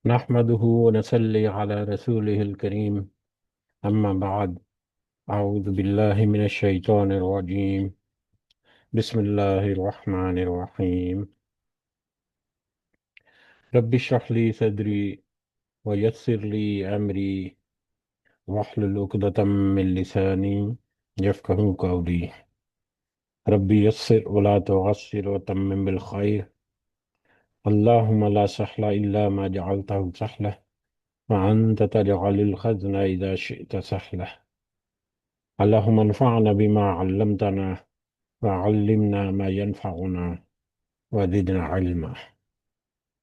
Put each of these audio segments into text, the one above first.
نحمده ونصلي على رسوله الكريم. أما بعد، أعوذ بالله من الشيطان الرجيم. بسم الله الرحمن الرحيم. رب اشرح لي صدري ويسر لي أمري واحلل عقدة من لساني يفقهوا قولي. رب يسر ولا تعسر وتمم بالخير. اللهم لا سهل إلا ما جعلته سهلا وأنت تجعل الحزن إذا شئت سهلا. اللهم انفعنا بما علمتنا وعلمنا ما ينفعنا وزدنا علما.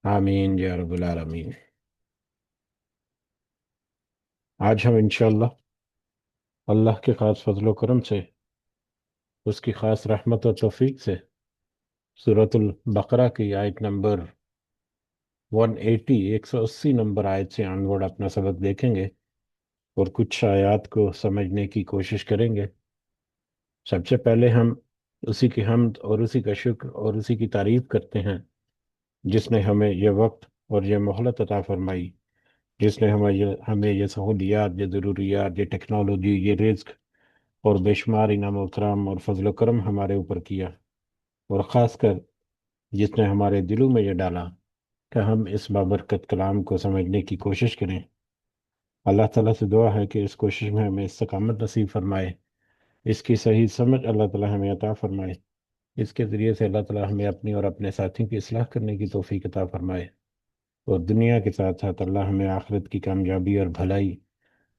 آمین یا رب العالمین۔ آج ہم انشاءاللہ اللہ کے خاص فضل و کرم سے، اس کی خاص رحمت و توفیق سے، سورۃ البقرہ کی آیت نمبر 180 نمبر آیت سے آنورڈ اپنا سبق دیکھیں گے اور کچھ آیات کو سمجھنے کی کوشش کریں گے۔ سب سے پہلے ہم اسی کی حمد اور اسی کا شکر اور اسی کی تعریف کرتے ہیں جس نے ہمیں یہ وقت اور یہ مہلت عطا فرمائی، جس نے ہمیں یہ سہولیات، یہ ضروریات، یہ ٹیکنالوجی، یہ رزق اور بے شمار انعام و اکرام اور فضل و کرم ہمارے اوپر کیا، اور خاص کر جس نے ہمارے دلوں میں یہ ڈالا کہ ہم اس بابرکت کلام کو سمجھنے کی کوشش کریں۔ اللہ تعالیٰ سے دعا ہے کہ اس کوشش میں ہمیں استقامت نصیب فرمائے، اس کی صحیح سمجھ اللہ تعالیٰ ہمیں عطا فرمائے، اس کے ذریعے سے اللہ تعالیٰ ہمیں اپنی اور اپنے ساتھیوں کی اصلاح کرنے کی توفیق عطا فرمائے، اور دنیا کے ساتھ ساتھ اللہ ہمیں آخرت کی کامیابی اور بھلائی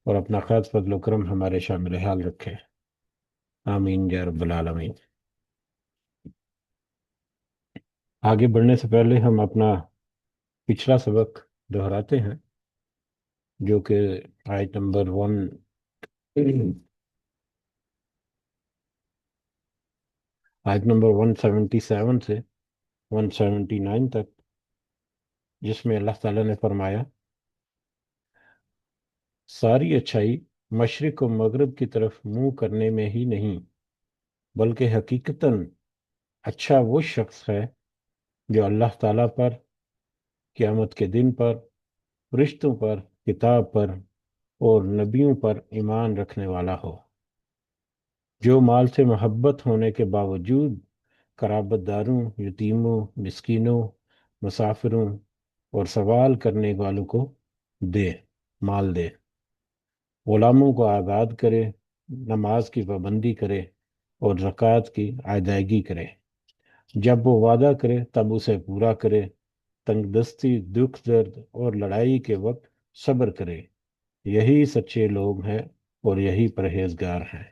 اور اپنا خاص فضل و کرم ہمارے شامل حال رکھے۔ آمین یا رب العالمین۔ آگے بڑھنے سے پہلے ہم اپنا پچھلا سبق دہراتے ہیں، جو کہ آیت نمبر 177 سے 179 تک، جس میں اللہ تعالیٰ نے فرمایا، ساری اچھائی مشرق و مغرب کی طرف منہ کرنے میں ہی نہیں، بلکہ حقیقتاً اچھا وہ شخص ہے جو اللہ تعالیٰ پر، قیامت کے دن پر، فرشتوں پر، کتاب پر اور نبیوں پر ایمان رکھنے والا ہو، جو مال سے محبت ہونے کے باوجود قرابت داروں، یتیموں، مسکینوں، مسافروں اور سوال کرنے والوں کو مال دے، غلاموں کو آزاد کرے، نماز کی پابندی کرے اور زکوٰۃ کی ادائیگی کرے، جب وہ وعدہ کرے تب اسے پورا کرے، تنگ دستی، دکھ درد اور لڑائی کے وقت صبر کرے، یہی سچے لوگ ہیں اور یہی پرہیزگار ہیں۔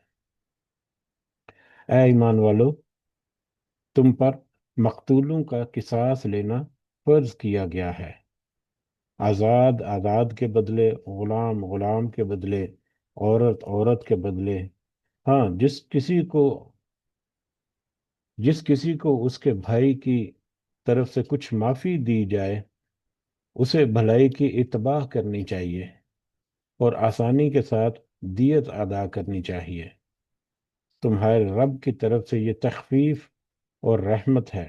اے ایمان والو، تم پر مقتولوں کا قصاص لینا فرض کیا گیا ہے، آزاد کے بدلے، غلام غلام کے بدلے، عورت کے بدلے۔ ہاں، جس کسی کو اس کے بھائی کی طرف سے کچھ معافی دی جائے، اسے بھلائی کی اتباع کرنی چاہیے اور آسانی کے ساتھ دیت ادا کرنی چاہیے۔ تمہارے رب کی طرف سے یہ تخفیف اور رحمت ہے،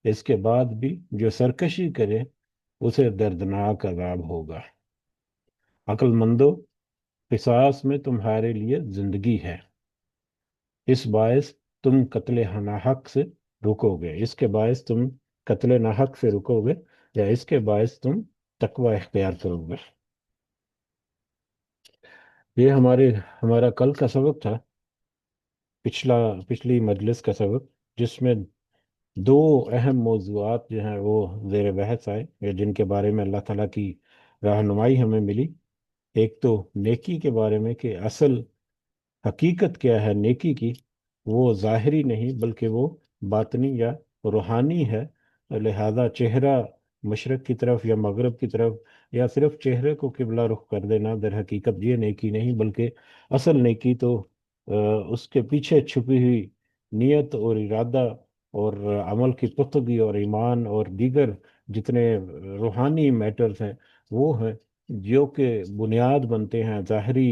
اس کے بعد بھی جو سرکشی کرے اسے دردناک عذاب ہوگا۔ عقل مندو، قصاص میں تمہارے لیے زندگی ہے، اس باعث تم قتل ناحق سے رکو گے، اس کے باعث تم قتل ناحق سے رکو گے، یا اس کے باعث تم تقوی اختیار کرو گے۔ یہ ہمارا کل کا سبق تھا، پچھلی مجلس کا سبق، جس میں دو اہم موضوعات جو ہیں وہ زیر بحث آئے، یا جن کے بارے میں اللہ تعالیٰ کی رہنمائی ہمیں ملی۔ ایک تو نیکی کے بارے میں کہ اصل حقیقت کیا ہے نیکی کی، وہ ظاہری نہیں بلکہ وہ باطنی یا روحانی ہے، لہذا چہرہ مشرق کی طرف یا مغرب کی طرف یا صرف چہرے کو قبلہ رخ کر دینا در حقیقت یہ نیکی نہیں، بلکہ اصل نیکی تو اس کے پیچھے چھپی ہوئی نیت اور ارادہ اور عمل کی پختگی اور ایمان اور دیگر جتنے روحانی میٹرز ہیں وہ ہیں جو کہ بنیاد بنتے ہیں ظاہری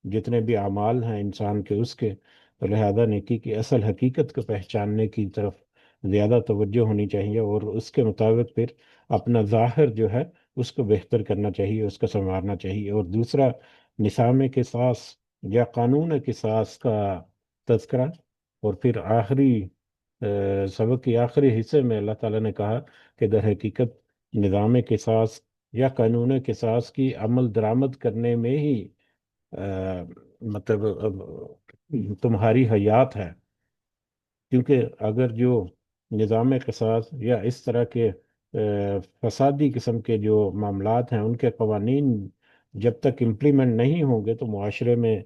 جتنے بھی اعمال ہیں انسان کے اس کے، تو لہذا نیکی کی اصل حقیقت کو پہچاننے کی طرف زیادہ توجہ ہونی چاہیے، اور اس کے مطابق پھر اپنا ظاہر جو ہے اس کو بہتر کرنا چاہیے، اس کو سنوارنا چاہیے۔ اور دوسرا، نظام قصاص یا قانون قصاص کا تذکرہ۔ اور پھر آخری سبق کے آخری حصے میں اللہ تعالیٰ نے کہا کہ در حقیقت نظام قصاص یا قانون قصاص کی عمل درآمد کرنے میں ہی آ، مطلب تمہاری حیات ہے۔ کیونکہ اگر جو نظام قصاص یا اس طرح کے فسادی قسم کے جو معاملات ہیں، ان کے قوانین جب تک امپلیمنٹ نہیں ہوں گے تو معاشرے میں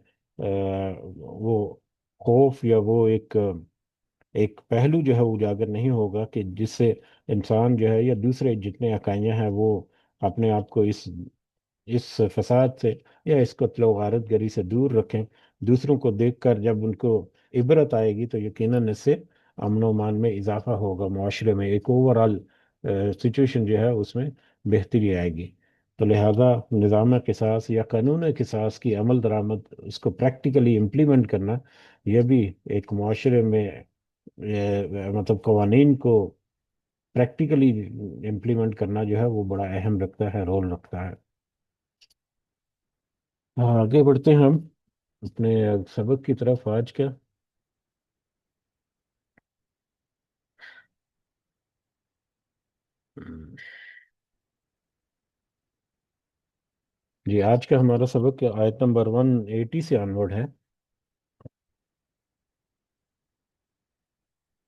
وہ خوف یا وہ ایک پہلو جو ہے اجاگر نہیں ہوگا کہ جس سے انسان جو ہے یا دوسرے جتنے اکائیاں ہیں وہ اپنے آپ کو اس فساد سے یا اس قتل و غارت گری سے دور رکھیں۔ دوسروں کو دیکھ کر جب ان کو عبرت آئے گی تو یقیناً اس سے امن و امان میں اضافہ ہوگا، معاشرے میں ایک اوورال سچویشن جو ہے اس میں بہتری آئے گی۔ تو لہذا نظام قصاص یا قانون قصاص کی عمل درآمد، اس کو پریکٹیکلی امپلیمنٹ کرنا، یہ بھی ایک معاشرے میں مطلب قوانین کو پریکٹیکلی امپلیمنٹ کرنا جو ہے وہ بڑا اہم رکھتا ہے، رول رکھتا ہے۔ آگے بڑھتے ہیں ہم اپنے سبق کی طرف آج کا۔ جی، آج کا ہمارا سبق آیت نمبر 180 سے آنورڈ ہے۔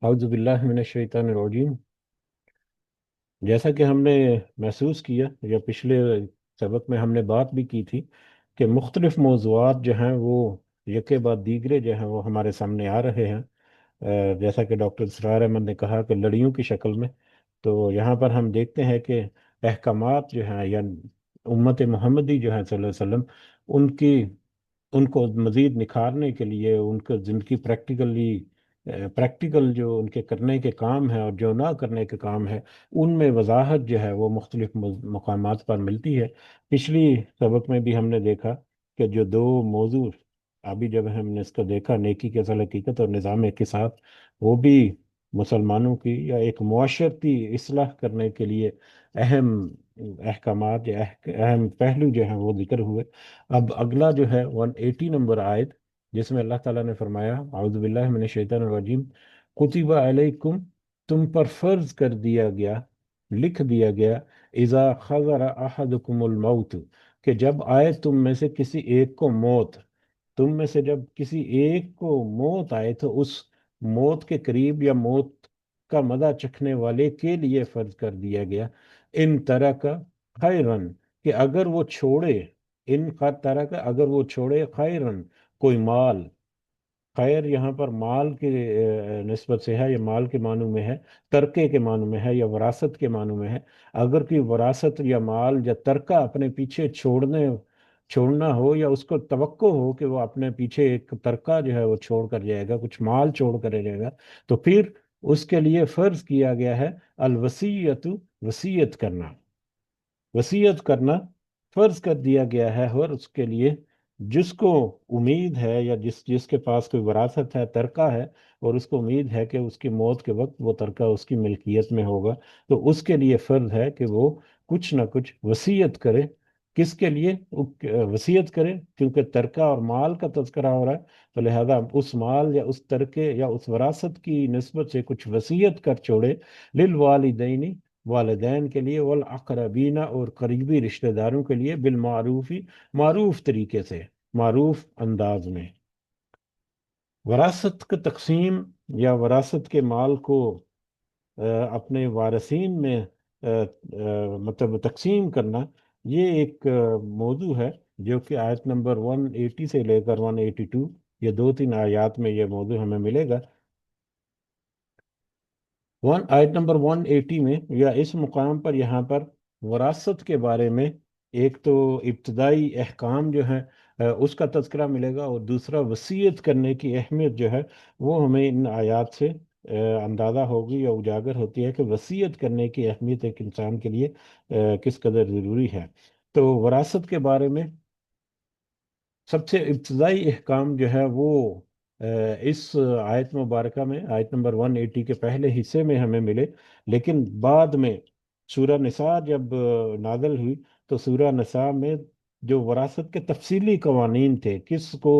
اعوذ باللہ من الشیطان الرجیم۔ جیسا کہ ہم نے محسوس کیا یا پچھلے سبق میں ہم نے بات بھی کی تھی کہ مختلف موضوعات جو ہیں وہ یکے بعد دیگرے جو ہیں وہ ہمارے سامنے آ رہے ہیں، جیسا کہ ڈاکٹر اسرار احمد نے کہا کہ لڑیوں کی شکل میں۔ تو یہاں پر ہم دیکھتے ہیں کہ احکامات جو ہیں یا امت محمدی جو ہے صلی اللہ علیہ وسلم، ان کی ان کو مزید نکھارنے کے لیے، ان کو زندگی پریکٹیکل جو ان کے کرنے کے کام ہے اور جو نہ کرنے کے کام ہے، ان میں وضاحت جو ہے وہ مختلف مقامات پر ملتی ہے۔ پچھلی سبق میں بھی ہم نے دیکھا کہ جو دو موضوع ابھی جب ہم نے اس کو دیکھا، نیکی کی اصل حقیقت اور نظام کے ساتھ، وہ بھی مسلمانوں کی یا ایک معاشرتی اصلاح کرنے کے لیے اہم احکامات یا اہم پہلو جو ہیں وہ ذکر ہوئے۔ اب اگلا جو ہے 180 نمبر آیت، جس میں اللہ تعالیٰ نے فرمایا اعوذ باللہ من الشیطان الرجیم، کتب علیکم، تم پر فرض کر دیا گیا، لکھ دیا گیا، اذا حضر احدکم الموت، کہ جب آئے تم میں سے کسی ایک کو موت، تم میں سے جب کسی ایک کو موت آئے تو اس موت کے قریب یا موت کا مزہ چکھنے والے کے لیے فرض کر دیا گیا، ان طرح کا خیرن، کہ اگر وہ چھوڑے، ان کا طرح کا اگر وہ چھوڑے خیرن کوئی مال، خیر یہاں پر مال کے نسبت سے ہے، یا مال کے معنوں میں ہے، ترکے کے معنوں میں ہے، یا وراثت کے معنوں میں ہے۔ اگر کوئی وراثت یا مال یا ترکہ اپنے پیچھے چھوڑنا ہو، یا اس کو توقع ہو کہ وہ اپنے پیچھے ایک ترکہ جو ہے وہ چھوڑ کر جائے گا، کچھ مال چھوڑ کر جائے گا، تو پھر اس کے لیے فرض کیا گیا ہے الوصیت، وصیت کرنا، وصیت کرنا فرض کر دیا گیا ہے۔ اور اس کے لیے جس کو امید ہے یا جس کے پاس کوئی وراثت ہے، ترکہ ہے، اور اس کو امید ہے کہ اس کی موت کے وقت وہ ترکہ اس کی ملکیت میں ہوگا، تو اس کے لیے فرض ہے کہ وہ کچھ نہ کچھ وصیت کرے۔ کس کے لیے وصیت کرے؟ کیونکہ ترکہ اور مال کا تذکرہ ہو رہا ہے، تو لہذا اس مال یا اس ترکے یا اس وراثت کی نسبت سے کچھ وصیت کر چھوڑے، للوالدین، والدین کے لیے، والاقربین، اور قریبی رشتہ داروں کے لیے، بالمعروفی، معروف طریقے سے، معروف انداز میں۔ وراثت کا تقسیم یا وراثت کے مال کو اپنے وارثین میں مطلب تقسیم کرنا، یہ ایک موضوع ہے جو کہ آیت نمبر 180 سے لے کر 182، یہ دو تین آیات میں یہ موضوع ہمیں ملے گا۔ آیت نمبر 180 میں یا اس مقام پر یہاں پر وراثت کے بارے میں ایک تو ابتدائی احکام جو ہے اس کا تذکرہ ملے گا، اور دوسرا وصیت کرنے کی اہمیت جو ہے وہ ہمیں ان آیات سے اندازہ ہوگی یا اجاگر ہوتی ہے کہ وصیت کرنے کی اہمیت ایک انسان کے لیے کس قدر ضروری ہے۔ تو وراثت کے بارے میں سب سے ابتدائی احکام جو ہے وہ اس آیت مبارکہ میں، آیت نمبر 180 کے پہلے حصے میں ہمیں ملے، لیکن بعد میں سورہ نساء جب نازل ہوئی تو سورہ نساء میں جو وراثت کے تفصیلی قوانین تھے، کس کو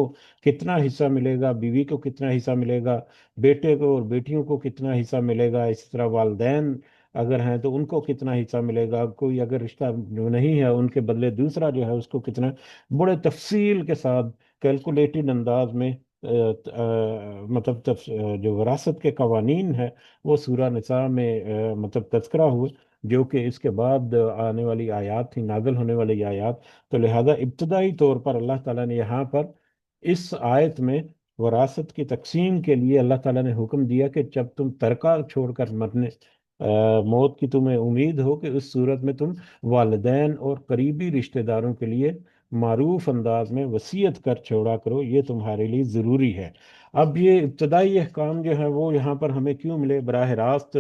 کتنا حصہ ملے گا، بیوی کو کتنا حصہ ملے گا، بیٹے کو اور بیٹیوں کو کتنا حصہ ملے گا، اسی طرح والدین اگر ہیں تو ان کو کتنا حصہ ملے گا، کوئی اگر رشتہ جو نہیں ہے ان کے بدلے دوسرا جو ہے اس کو کتنا، بڑے تفصیل کے ساتھ کیلکولیٹڈ انداز میں مطلب جو وراثت کے قوانین ہے وہ سورہ نساء میں مطلب تذکرہ ہوئے، جو کہ اس کے بعد آنے والی آیات تھی، نازل ہونے والی آیات۔ تو لہذا ابتدائی طور پر اللہ تعالیٰ نے یہاں پر اس آیت میں وراثت کی تقسیم کے لیے اللہ تعالیٰ نے حکم دیا کہ جب تم ترکہ چھوڑ کر مرنے موت کی تمہیں امید ہو، کہ اس صورت میں تم والدین اور قریبی رشتہ داروں کے لیے معروف انداز میں وصیت کر چھوڑا کرو، یہ تمہارے لیے ضروری ہے۔ اب یہ ابتدائی احکام جو ہے وہ یہاں پر ہمیں کیوں ملے؟ براہ راست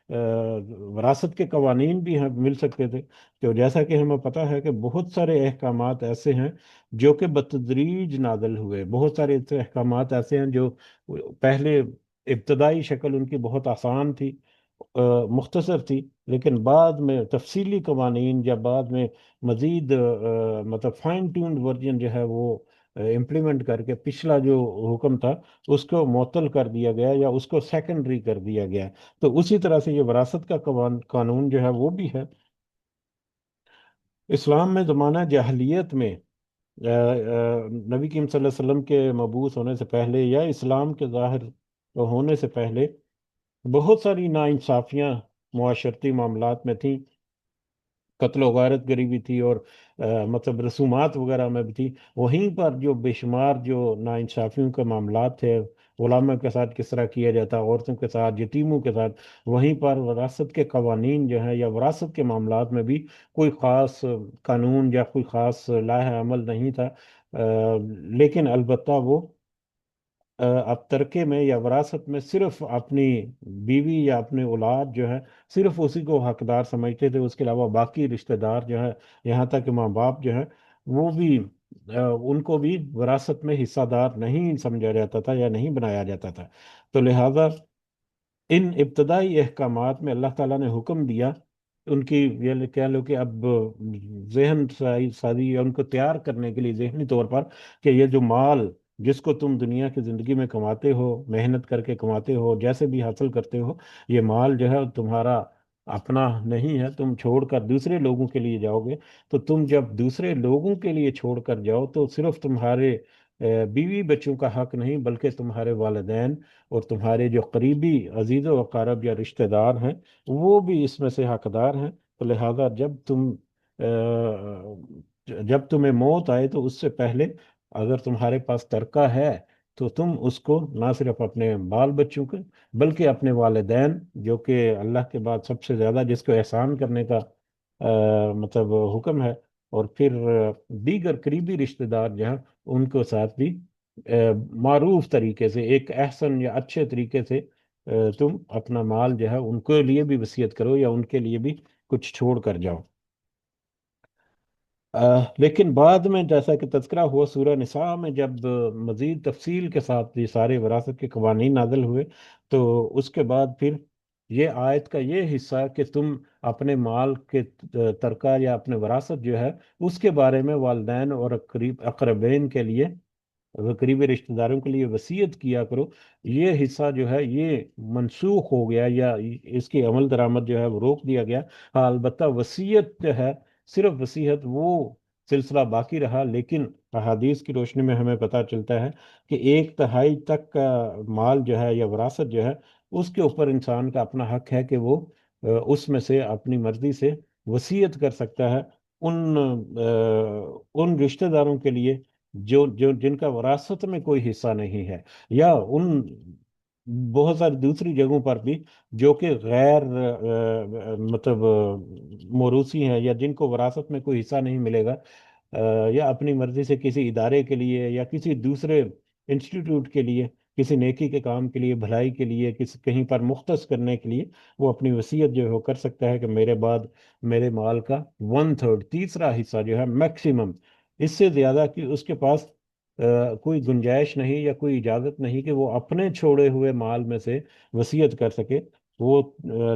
وراثت کے قوانین بھی ہیں مل سکتے تھے، تو جیسا کہ ہمیں پتہ ہے کہ بہت سارے احکامات ایسے ہیں جو کہ بتدریج نازل ہوئے، بہت سارے ایسے احکامات ایسے ہیں جو پہلے ابتدائی شکل ان کی بہت آسان تھی، مختصر تھی، لیکن بعد میں تفصیلی قوانین جب بعد میں مزید مطلب فائن ٹیونڈ ورژن جو ہے وہ امپلیمنٹ کر کے پچھلا جو حکم تھا اس کو معطل کر دیا گیا یا اس کو سیکنڈری کر دیا گیا۔ تو اسی طرح سے یہ وراثت کا قانون جو ہے وہ بھی ہے۔ اسلام میں زمانہ جاہلیت میں نبی کریم صلی اللہ علیہ وسلم کے مبعوث ہونے سے پہلے یا اسلام کے ظاہر ہونے سے پہلے بہت ساری ناانصافیاں معاشرتی معاملات میں تھیں، قتل و غارت گری بھی تھی، اور مطلب رسومات وغیرہ میں بھی تھی۔ وہیں پر جو بے شمار جو ناانصافیوں کے معاملات تھے، علماء کے ساتھ کس طرح کیا جاتا، عورتوں کے ساتھ، یتیموں کے ساتھ، وہیں پر وراثت کے قوانین جو ہیں یا وراثت کے معاملات میں بھی کوئی خاص قانون یا کوئی خاص لائحہ عمل نہیں تھا، لیکن البتہ وہ اب ترکے میں یا وراثت میں صرف اپنی بیوی یا اپنے اولاد جو ہے صرف اسی کو حقدار سمجھتے تھے، اس کے علاوہ باقی رشتہ دار جو ہے، یہاں تک کہ ماں باپ جو ہے وہ بھی ان کو بھی وراثت میں حصہ دار نہیں سمجھا جاتا تھا یا نہیں بنایا جاتا تھا۔ تو لہذا ان ابتدائی احکامات میں اللہ تعالیٰ نے حکم دیا ان کی، یہ کہہ لو کہ اب ذہن سازی یا ان کو تیار کرنے کے لیے ذہنی طور پر، کہ یہ جو مال جس کو تم دنیا کی زندگی میں کماتے ہو، محنت کر کے کماتے ہو، جیسے بھی حاصل کرتے ہو، یہ مال جو ہے تمہارا اپنا نہیں ہے، تم چھوڑ کر دوسرے لوگوں کے لیے جاؤ گے۔ تو تم جب دوسرے لوگوں کے لیے چھوڑ کر جاؤ تو صرف تمہارے بیوی بچوں کا حق نہیں، بلکہ تمہارے والدین اور تمہارے جو قریبی عزیز و اقارب یا رشتہ دار ہیں وہ بھی اس میں سے حقدار ہیں۔ تو لہذا جب تمہیں موت آئے تو اس سے پہلے اگر تمہارے پاس ترکہ ہے تو تم اس کو نہ صرف اپنے بال بچوں کے بلکہ اپنے والدین، جو کہ اللہ کے بعد سب سے زیادہ جس کو احسان کرنے کا مطلب حکم ہے، اور پھر دیگر قریبی رشتہ دار جو ہیں ان کو ساتھ بھی معروف طریقے سے، ایک احسن یا اچھے طریقے سے تم اپنا مال جو ہے ان کے لیے بھی وصیت کرو یا ان کے لیے بھی کچھ چھوڑ کر جاؤ۔ لیکن بعد میں جیسا کہ تذکرہ ہوا سورہ نساء میں، جب مزید تفصیل کے ساتھ یہ سارے وراثت کے قوانین نازل ہوئے تو اس کے بعد پھر یہ آیت کا یہ حصہ کہ تم اپنے مال کے ترکہ یا اپنے وراثت جو ہے اس کے بارے میں والدین اور قریب اقربین کے لیے، قریبی رشتہ داروں کے لیے وصیت کیا کرو، یہ حصہ جو ہے یہ منسوخ ہو گیا یا اس کی عمل درآمد جو ہے وہ روک دیا گیا۔ ہاں البتہ وصیت جو ہے، صرف وصیت وہ سلسلہ باقی رہا، لیکن احادیث کی روشنی میں ہمیں پتہ چلتا ہے کہ ایک تہائی تک کا مال جو ہے یا وراثت جو ہے اس کے اوپر انسان کا اپنا حق ہے کہ وہ اس میں سے اپنی مرضی سے وصیت کر سکتا ہے ان رشتہ داروں کے لیے جو جن کا وراثت میں کوئی حصہ نہیں ہے، یا ان بہت ساری دوسری جگہوں پر بھی جو کہ غیر مطلب موروثی ہیں یا جن کو وراثت میں کوئی حصہ نہیں ملے گا، یا اپنی مرضی سے کسی ادارے کے لیے یا کسی دوسرے انسٹیٹیوٹ کے لیے، کسی نیکی کے کام کے لیے، بھلائی کے لیے، کسی کہیں پر مختص کرنے کے لیے وہ اپنی وصیت جو ہے وہ کر سکتا ہے کہ میرے بعد میرے مال کا 1/3، تیسرا حصہ جو ہے میکسیمم، اس سے زیادہ کہ اس کے پاس کوئی گنجائش نہیں یا کوئی اجازت نہیں کہ وہ اپنے چھوڑے ہوئے مال میں سے وصیت کر سکے۔ وہ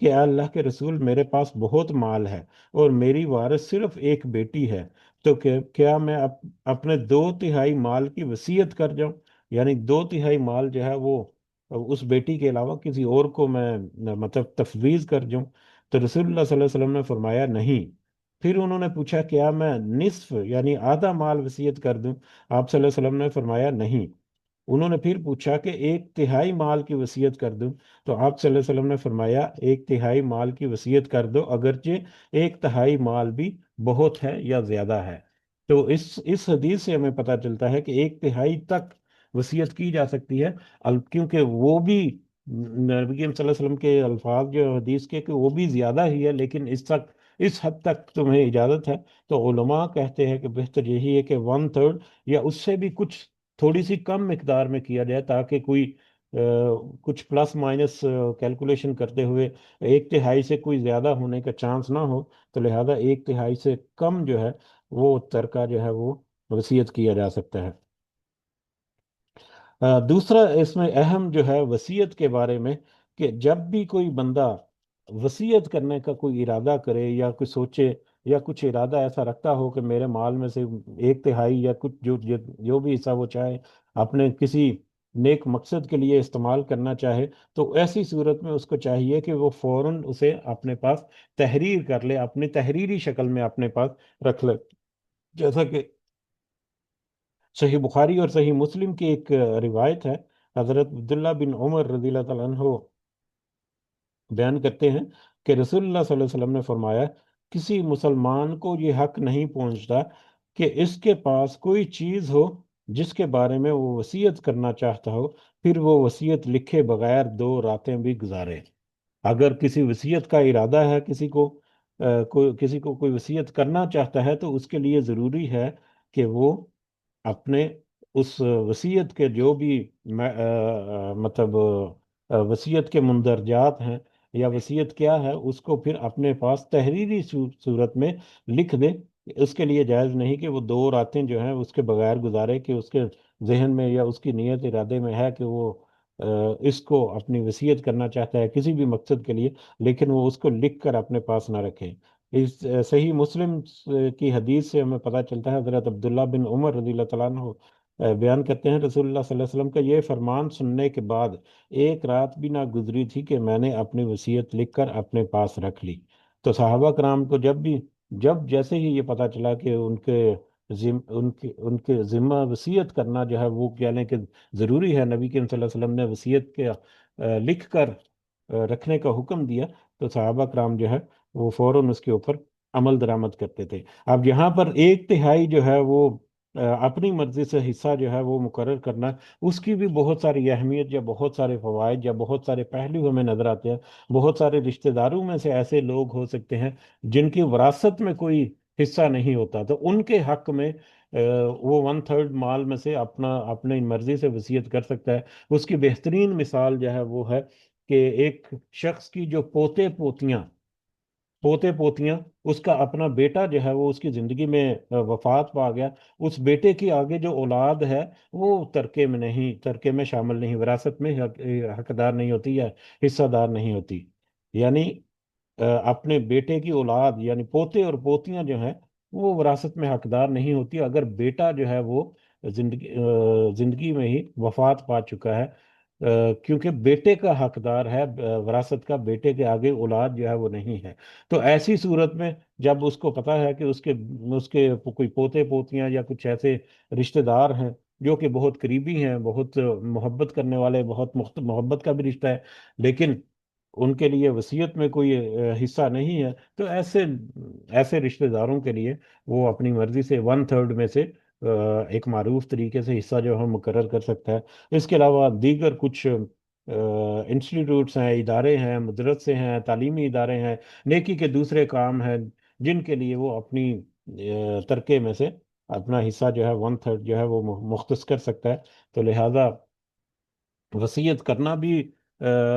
کہ اے اللہ کے رسول، میرے پاس بہت مال ہے اور میری وارث صرف ایک بیٹی ہے، تو کیا میں اپنے 2/3 مال کی وصیت کر جاؤں؟ یعنی 2/3 مال جو ہے وہ اس بیٹی کے علاوہ کسی اور کو میں مطلب تفویض کر جاؤں؟ تو رسول اللہ صلی اللہ علیہ وسلم نے فرمایا نہیں۔ پھر انہوں نے پوچھا کیا میں نصف یعنی آدھا مال وصیت کر دوں؟ آپ صلی اللہ علیہ وسلم نے فرمایا نہیں۔ انہوں نے پھر پوچھا کہ 1/3 مال کی وصیت کر دوں؟ تو آپ صلی اللہ علیہ وسلم نے فرمایا 1/3 مال کی وصیت کر دو، اگرچہ 1/3 مال بھی بہت ہے یا زیادہ ہے۔ تو اس حدیث سے ہمیں پتہ چلتا ہے کہ 1/3 تک وصیت کی جا سکتی ہے، کیونکہ وہ بھی نبی کریم صلی اللہ علیہ وسلم کے الفاظ جو حدیث کے کہ وہ بھی زیادہ ہی ہے، لیکن اس حد تک تمہیں اجازت ہے۔ تو علماء کہتے ہیں کہ بہتر یہی ہے کہ 1/3 یا اس سے بھی کچھ تھوڑی سی کم مقدار میں کیا جائے، تاکہ کوئی کچھ پلس مائنس کیلکولیشن کرتے ہوئے 1/3 سے کوئی زیادہ ہونے کا چانس نہ ہو، تو لہذا 1/3 سے کم جو ہے وہ ترکہ جو ہے وہ وصیت کیا جا سکتا ہے۔ دوسرا اس میں اہم جو ہے وصیت کے بارے میں، کہ جب بھی کوئی بندہ وصیت کرنے کا کوئی ارادہ کرے یا کوئی سوچے یا کچھ ارادہ ایسا رکھتا ہو کہ میرے مال میں سے 1/3 یا کچھ جو بھی حصہ وہ چاہے اپنے کسی نیک مقصد کے لیے استعمال کرنا چاہے، تو ایسی صورت میں اس کو چاہیے کہ وہ فوراً اسے اپنے پاس تحریر کر لے، اپنی تحریری شکل میں اپنے پاس رکھ لے۔ جیسا کہ صحیح بخاری اور صحیح مسلم کی ایک روایت ہے، حضرت عبداللہ بن عمر رضی اللہ تعالیٰ عنہ بیان کرتے ہیں کہ رسول اللہ صلی اللہ علیہ وسلم نے فرمایا، کسی مسلمان کو یہ حق نہیں پہنچتا کہ اس کے پاس کوئی چیز ہو جس کے بارے میں وہ وصیت کرنا چاہتا ہو، پھر وہ وصیت لکھے بغیر 2 راتیں بھی گزارے۔ اگر کسی وصیت کا ارادہ ہے، کسی کو کوئی وصیت کرنا چاہتا ہے، تو اس کے لیے ضروری ہے کہ وہ اپنے اس وصیت کے جو بھی مطلب وصیت کے مندرجات ہیں یا وصیت کیا ہے، اس کو پھر اپنے پاس تحریری صورت میں لکھ دے۔ اس کے لیے جائز نہیں کہ وہ 2 راتیں جو ہیں اس کے بغیر گزارے، کہ اس کے ذہن میں یا اس کی نیت ارادے میں ہے کہ وہ اس کو اپنی وصیت کرنا چاہتا ہے کسی بھی مقصد کے لیے، لیکن وہ اس کو لکھ کر اپنے پاس نہ رکھے۔ اس صحیح مسلم کی حدیث سے ہمیں پتہ چلتا ہے، حضرت عبداللہ بن عمر رضی اللہ تعالیٰ عنہ بیان کرتے ہیں، رسول اللہ صلی اللہ علیہ وسلم کا یہ فرمان سننے کے بعد ایک رات بھی نہ گزری تھی کہ میں نے اپنی وصیت لکھ کر اپنے پاس رکھ لی۔ تو صحابہ کرام کو جب جیسے ہی یہ پتہ چلا کہ ان کے ذمہ وصیت کرنا جو ہے وہ کیا لیں کہ ضروری ہے، نبی کریم صلی اللہ علیہ وسلم نے وصیت کے لکھ کر رکھنے کا حکم دیا، تو صحابہ کرام جو ہے وہ فوراً اس کے اوپر عمل درآمد کرتے تھے۔ اب یہاں پر 1/3 جو ہے وہ اپنی مرضی سے حصہ جو ہے وہ مقرر کرنا، اس کی بھی بہت ساری اہمیت یا بہت سارے فوائد یا بہت سارے پہلو ہمیں نظر آتے ہیں۔ بہت سارے رشتہ داروں میں سے ایسے لوگ ہو سکتے ہیں جن کی وراثت میں کوئی حصہ نہیں ہوتا، تو ان کے حق میں وہ 1/3 مال میں سے اپنی مرضی سے وصیت کر سکتا ہے۔ اس کی بہترین مثال جو ہے وہ ہے کہ ایک شخص کی جو پوتے پوتیاں، اس کا اپنا بیٹا جو ہے وہ اس کی زندگی میں وفات پا گیا، اس بیٹے کی آگے جو اولاد ہے وہ ترکے میں شامل نہیں، وراثت میں حقدار نہیں ہوتی یا حصہ دار نہیں ہوتی۔ یعنی اپنے بیٹے کی اولاد یعنی پوتے اور پوتیاں جو ہیں وہ وراثت میں حقدار نہیں ہوتی اگر بیٹا جو ہے وہ زندگی میں ہی وفات پا چکا ہے، کیونکہ بیٹے کا حقدار ہے وراثت کا، بیٹے کے آگے اولاد جو ہے وہ نہیں ہے۔ تو ایسی صورت میں جب اس کو پتا ہے کہ اس کے کوئی پوتے پوتیاں یا کچھ ایسے رشتہ دار ہیں جو کہ بہت قریبی ہیں، بہت محبت کرنے والے، بہت محبت کا بھی رشتہ ہے، لیکن ان کے لیے وصیت میں کوئی حصہ نہیں ہے، تو ایسے رشتہ داروں کے لیے وہ اپنی مرضی سے 1/3 میں سے ایک معروف طریقے سے حصہ جو ہے مقرر کر سکتا ہے۔ اس کے علاوہ دیگر کچھ انسٹیٹیوٹس ہیں، ادارے ہیں، مدرسے ہیں، تعلیمی ادارے ہیں، نیکی کے دوسرے کام ہیں، جن کے لیے وہ اپنی ترکے میں سے اپنا حصہ جو ہے 1/3 جو ہے وہ مختص کر سکتا ہے۔ تو لہذا وصیت کرنا بھی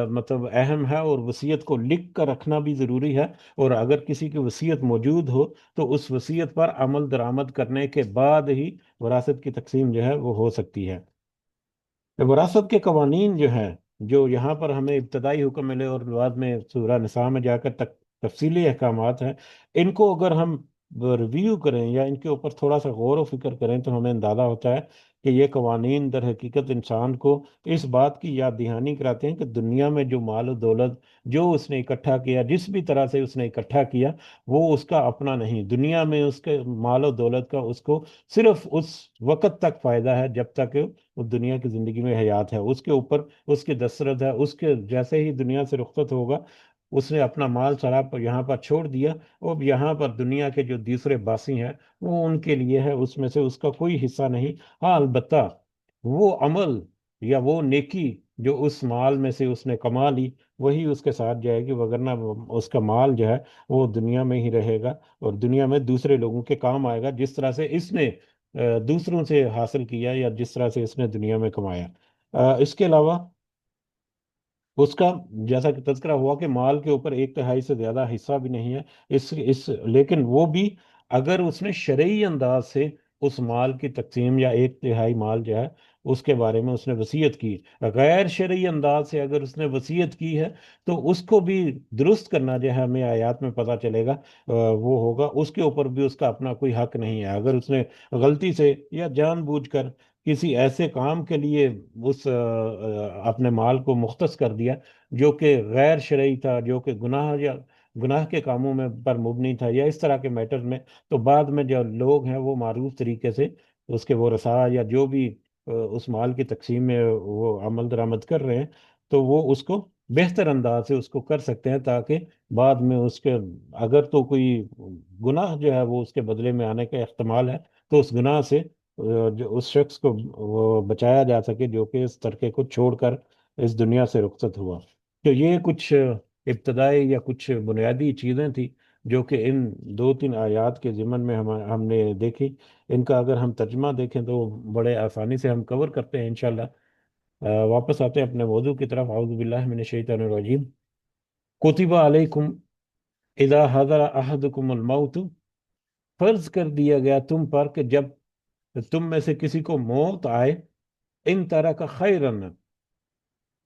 مطلب اہم ہے، اور وصیت کو لکھ کر رکھنا بھی ضروری ہے، اور اگر کسی کی وصیت موجود ہو تو اس وصیت پر عمل درآمد کرنے کے بعد ہی وراثت کی تقسیم جو ہے وہ ہو سکتی ہے۔ وراثت کے قوانین جو ہیں جو یہاں پر ہمیں ابتدائی حکم ملے اور بعد میں سورہ نساء میں جا کر تک تفصیلی احکامات ہیں، ان کو اگر ہم ریویو کریں یا ان کے اوپر تھوڑا سا غور و فکر کریں تو ہمیں اندازہ ہوتا ہے کہ یہ قوانین در حقیقت انسان کو اس بات کی یاد دہانی کراتے ہیں کہ دنیا میں جو مال و دولت جو اس نے اکٹھا کیا، جس بھی طرح سے اس نے اکٹھا کیا، وہ اس کا اپنا نہیں۔ دنیا میں اس کے مال و دولت کا اس کو صرف اس وقت تک فائدہ ہے جب تک وہ دنیا کی زندگی میں حیات ہے، اس کے اوپر اس کی دسترس ہے۔ اس کے جیسے ہی دنیا سے رخصت ہوگا، اس نے اپنا مال سارا یہاں پر چھوڑ دیا، اور یہاں پر دنیا کے جو دوسرے باسی ہیں وہ ان کے لیے ہے، اس میں سے اس کا کوئی حصہ نہیں۔ ہاں البتہ وہ عمل یا وہ نیکی جو اس مال میں سے اس نے کما لی، وہی اس کے ساتھ جائے گی، وگرنہ اس کا مال جو ہے وہ دنیا میں ہی رہے گا اور دنیا میں دوسرے لوگوں کے کام آئے گا، جس طرح سے اس نے دوسروں سے حاصل کیا یا جس طرح سے اس نے دنیا میں کمایا۔ اس کے علاوہ اس کا جیسا کہ تذکرہ ہوا کہ مال کے اوپر ایک تہائی سے زیادہ حصہ بھی نہیں ہے، لیکن وہ بھی اگر اس نے شرعی انداز سے اس مال کی تقسیم یا ایک تہائی مال جو ہے اس کے بارے میں اس نے وصیت کی، غیر شرعی انداز سے اگر اس نے وصیت کی ہے تو اس کو بھی درست کرنا جو ہے ہمیں آیات میں پتہ چلے گا، وہ ہوگا اس کے اوپر بھی اس کا اپنا کوئی حق نہیں ہے۔ اگر اس نے غلطی سے یا جان بوجھ کر کسی ایسے کام کے لیے اس اپنے مال کو مختص کر دیا جو کہ غیر شرعی تھا، جو کہ گناہ یا گناہ کے کاموں میں پر مبنی تھا یا اس طرح کے میٹر میں، تو بعد میں جو لوگ ہیں وہ معروف طریقے سے اس کے ورثاء یا جو بھی اس مال کی تقسیم میں وہ عمل درآمد کر رہے ہیں، تو وہ اس کو بہتر انداز سے اس کو کر سکتے ہیں، تاکہ بعد میں اس کے اگر تو کوئی گناہ جو ہے وہ اس کے بدلے میں آنے کا احتمال ہے تو اس گناہ سے جو اس شخص کو وہ بچایا جا سکے جو کہ اس ترکے کو چھوڑ کر اس دنیا سے رخصت ہوا۔ تو یہ کچھ ابتدائی یا کچھ بنیادی چیزیں تھیں جو کہ ان دو تین آیات کے ضمن میں ہم نے دیکھی۔ ان کا اگر ہم ترجمہ دیکھیں تو بڑے آسانی سے ہم کور کرتے ہیں انشاءاللہ۔ واپس آتے ہیں اپنے موضوع کی طرف۔ اعوذ باللہ من الشیطان الرجیم۔ کتب علیکم اذا حضر احدکم الموت، فرض کر دیا گیا تم پر کہ جب تم میں سے کسی کو موت آئے، ان طرح کا خیرن،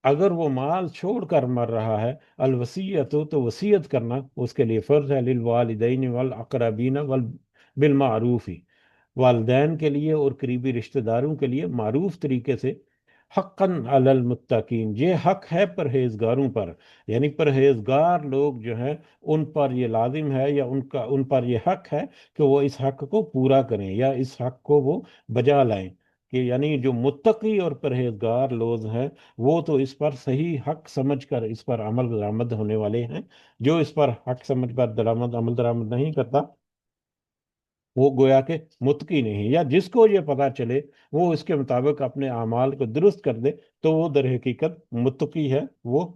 اگر وہ مال چھوڑ کر مر رہا ہے، الوصیت تو وصیت کرنا اس کے لیے فرض ہے، للوالدین والاقربین بالمعروف، والدین کے لیے اور قریبی رشتہ داروں کے لیے معروف طریقے سے، حقا علی المتقین، یہ حق ہے پرہیزگاروں پر، یعنی پرہیزگار لوگ جو ہیں ان پر یہ لازم ہے یا ان پر یہ حق ہے کہ وہ اس حق کو پورا کریں یا اس حق کو وہ بجا لائیں، کہ یعنی جو متقی اور پرہیزگار لوگ ہیں وہ تو اس پر صحیح حق سمجھ کر اس پر عمل درآمد ہونے والے ہیں۔ جو اس پر حق سمجھ کر عمل درآمد نہیں کرتا وہ گویا کہ متقی نہیں، یا جس کو یہ پتا چلے وہ اس کے مطابق اپنے اعمال کو درست کر دے تو وہ در حقیقت متقی ہے، وہ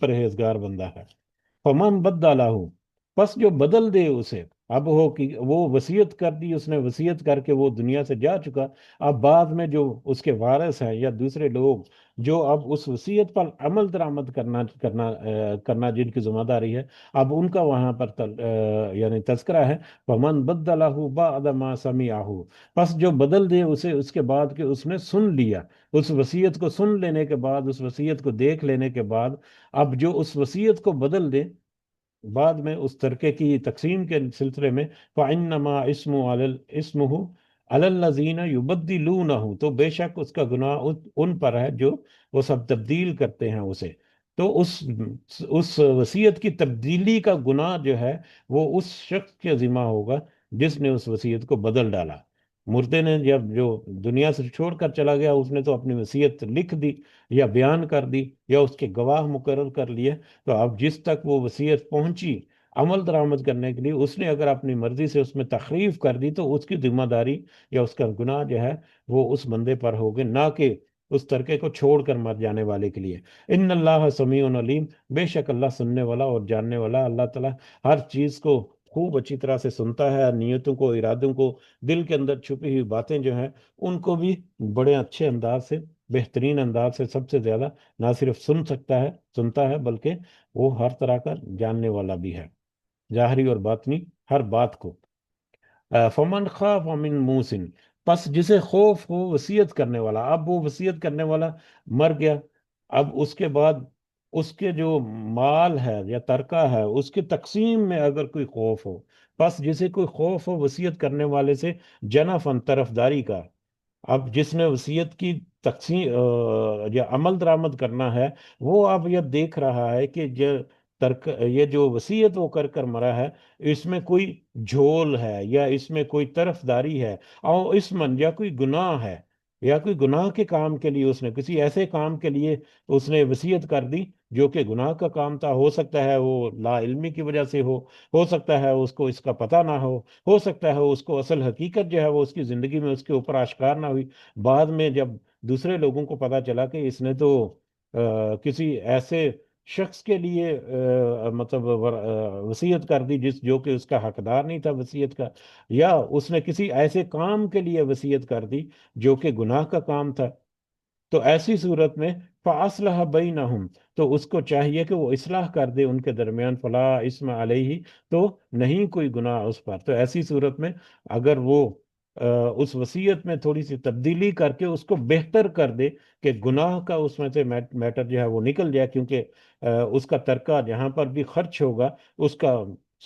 پرہیزگار بندہ ہے۔ فمن بدلہ، پس جو بدل دے اسے، اب ہو کہ وہ وصیت کر دی، اس نے وصیت کر کے وہ دنیا سے جا چکا، اب بعد میں جو اس کے وارث ہیں یا دوسرے لوگ جو اب اس وصیت پر عمل درآمد کرنا جن کی ذمہ داری ہے، اب ان کا وہاں پر یعنی تذکرہ ہے۔ فمن بدلہ بعد ما سمعہ، پس جو بدل دے اسے اس کے بعد کہ اس نے سن لیا، اس وصیت کو سن لینے کے بعد، اس وصیت کو دیکھ لینے کے بعد، اب جو اس وصیت کو بدل دے بعد میں اس ترکے کی تقسیم کے سلسلے میں، فَإِنَّمَا اسْمُهُ عَلَى الَّذِينَ يُبَدِّلُونَهُ، تو بے شک اس کا گناہ ان پر ہے جو وہ سب تبدیل کرتے ہیں اسے۔ تو اس وصیت کی تبدیلی کا گناہ جو ہے وہ اس شخص کے ذمہ ہوگا جس نے اس وصیت کو بدل ڈالا۔ مردے نے جب جو دنیا سے چھوڑ کر چلا گیا، اس نے تو اپنی وصیت لکھ دی یا بیان کر دی یا اس کے گواہ مقرر کر لیے، تو اب جس تک وہ وصیت پہنچی عمل درآمد کرنے کے لیے، اس نے اگر اپنی مرضی سے اس میں تخریف کر دی تو اس کی ذمہ داری یا اس کا گناہ جو ہے وہ اس بندے پر ہوگے، نہ کہ اس ترکے کو چھوڑ کر مر جانے والے کے لیے۔ ان اللہ سمیع علیم، بے شک اللہ سننے والا اور جاننے والا، اللہ تعالیٰ ہر چیز کو خوب اچھی طرح سے سنتا ہے، نیتوں کو، ارادوں کو، دل کے اندر چھپی ہوئی باتیں جو ہیں ان کو بھی بڑے اچھے انداز سے، بہترین انداز سے، سب سے زیادہ نہ صرف سنتا ہے بلکہ وہ ہر طرح کا جاننے والا بھی ہے، ظاہری اور باطنی ہر بات کو۔ فمن خاف من موسن، پس جسے خوف ہو وصیت کرنے والا، اب وہ وصیت کرنے والا مر گیا، اب اس کے بعد اس کے جو مال ہے یا ترکہ ہے اس کی تقسیم میں اگر کوئی خوف ہو، بس جسے کوئی خوف ہو وصیت کرنے والے سے جنفن طرفداری کا، اب جس نے وصیت کی تقسیم یا عمل درآمد کرنا ہے، وہ اب یہ دیکھ رہا ہے کہ یہ جو وصیت وہ کر کر مرا ہے، اس میں کوئی جھول ہے یا اس میں کوئی طرفداری ہے، اور اس من یا کوئی گناہ ہے، یا کوئی گناہ کے کام کے لیے اس نے کسی ایسے کام کے لیے اس نے وصیت کر دی جو کہ گناہ کا کام تھا، ہو سکتا ہے وہ لا علمی کی وجہ سے ہو سکتا ہے اس کو اس کا پتہ نہ ہو سکتا ہے اس کو اصل حقیقت جو ہے وہ اس کی زندگی میں اس کے اوپر آشکار نہ ہوئی، بعد میں جب دوسرے لوگوں کو پتا چلا کہ اس نے تو کسی ایسے شخص کے لیے مطلب وصیت کر دی جو کہ اس کا حقدار نہیں تھا وصیت کا، یا اس نے کسی ایسے کام کے لیے وصیت کر دی جو کہ گناہ کا کام تھا، تو ایسی صورت میں فاصلح بینہم، تو اس کو چاہیے کہ وہ اصلاح کر دے ان کے درمیان، فلا اسم علیہ، تو نہیں کوئی گناہ اس پر، تو ایسی صورت میں اگر وہ اس وصیت میں تھوڑی سی تبدیلی کر کے اس کو بہتر کر دے کہ گناہ کا اس میں سے میٹر جو ہے وہ نکل جائے، کیونکہ اس کا ترکہ جہاں پر بھی خرچ ہوگا اس کا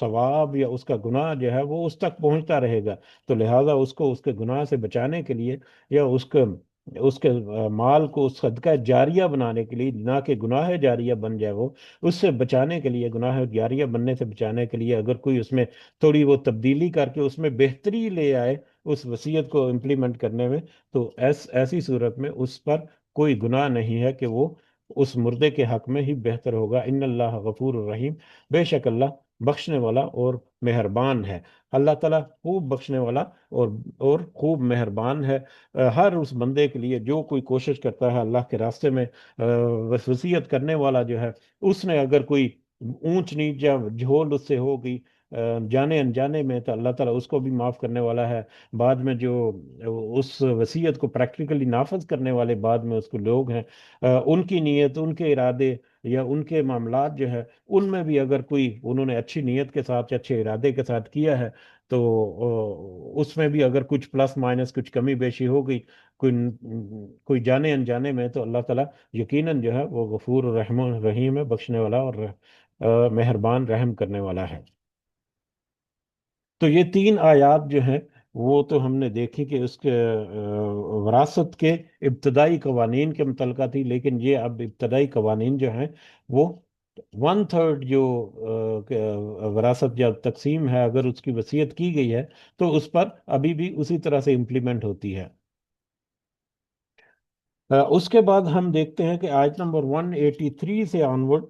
ثواب یا اس کا گناہ جو ہے وہ اس تک پہنچتا رہے گا، تو لہذا اس کو اس کے گناہ سے بچانے کے لیے یا اس کے مال کو صدقہ جاریہ بنانے کے لیے، نہ کہ گناہ جاریہ بن جائے وہ، اس سے بچانے کے لیے، گناہ جاریہ بننے سے بچانے کے لیے اگر کوئی اس میں تھوڑی وہ تبدیلی کر کے اس میں بہتری لے آئے اس وصیت کو امپلیمنٹ کرنے میں، تو ایسی صورت میں اس پر کوئی گناہ نہیں ہے کہ وہ اس مردے کے حق میں ہی بہتر ہوگا، ان اللہ غفور الرحیم، بے شک اللہ بخشنے والا اور مہربان ہے، اللہ تعالیٰ خوب بخشنے والا اور خوب مہربان ہے ہر اس بندے کے لیے جو کوئی کوشش کرتا ہے اللہ کے راستے میں وصیت کرنے والا جو ہے، اس نے اگر کوئی اونچ نیچ یا جھول اس سے ہو گئی جانے انجانے میں، تو اللہ تعالیٰ اس کو بھی معاف کرنے والا ہے، بعد میں جو اس وصیت کو پریکٹیکلی نافذ کرنے والے بعد میں اس کو لوگ ہیں، ان کی نیت، ان کے ارادے یا ان کے معاملات جو ہے ان میں بھی اگر کوئی انہوں نے اچھی نیت کے ساتھ یا اچھے ارادے کے ساتھ کیا ہے، تو اس میں بھی اگر کچھ پلس مائنس کچھ کمی بیشی ہو گئی کوئی جانے انجانے میں، تو اللہ تعالیٰ یقیناً جو ہے وہ غفور رحم رحیم ہے، بخشنے والا اور مہربان رحم کرنے والا ہے۔ تو یہ تین آیات جو ہیں وہ تو ہم نے دیکھی کہ اس کے وراثت کے ابتدائی قوانین کے متعلقہ تھی، لیکن یہ اب ابتدائی قوانین جو ہیں وہ 1/3 جو وراثت یا تقسیم ہے اگر اس کی وصیت کی گئی ہے تو اس پر ابھی بھی اسی طرح سے امپلیمنٹ ہوتی ہے۔ اس کے بعد ہم دیکھتے ہیں کہ آیت نمبر 183 سے آنورڈ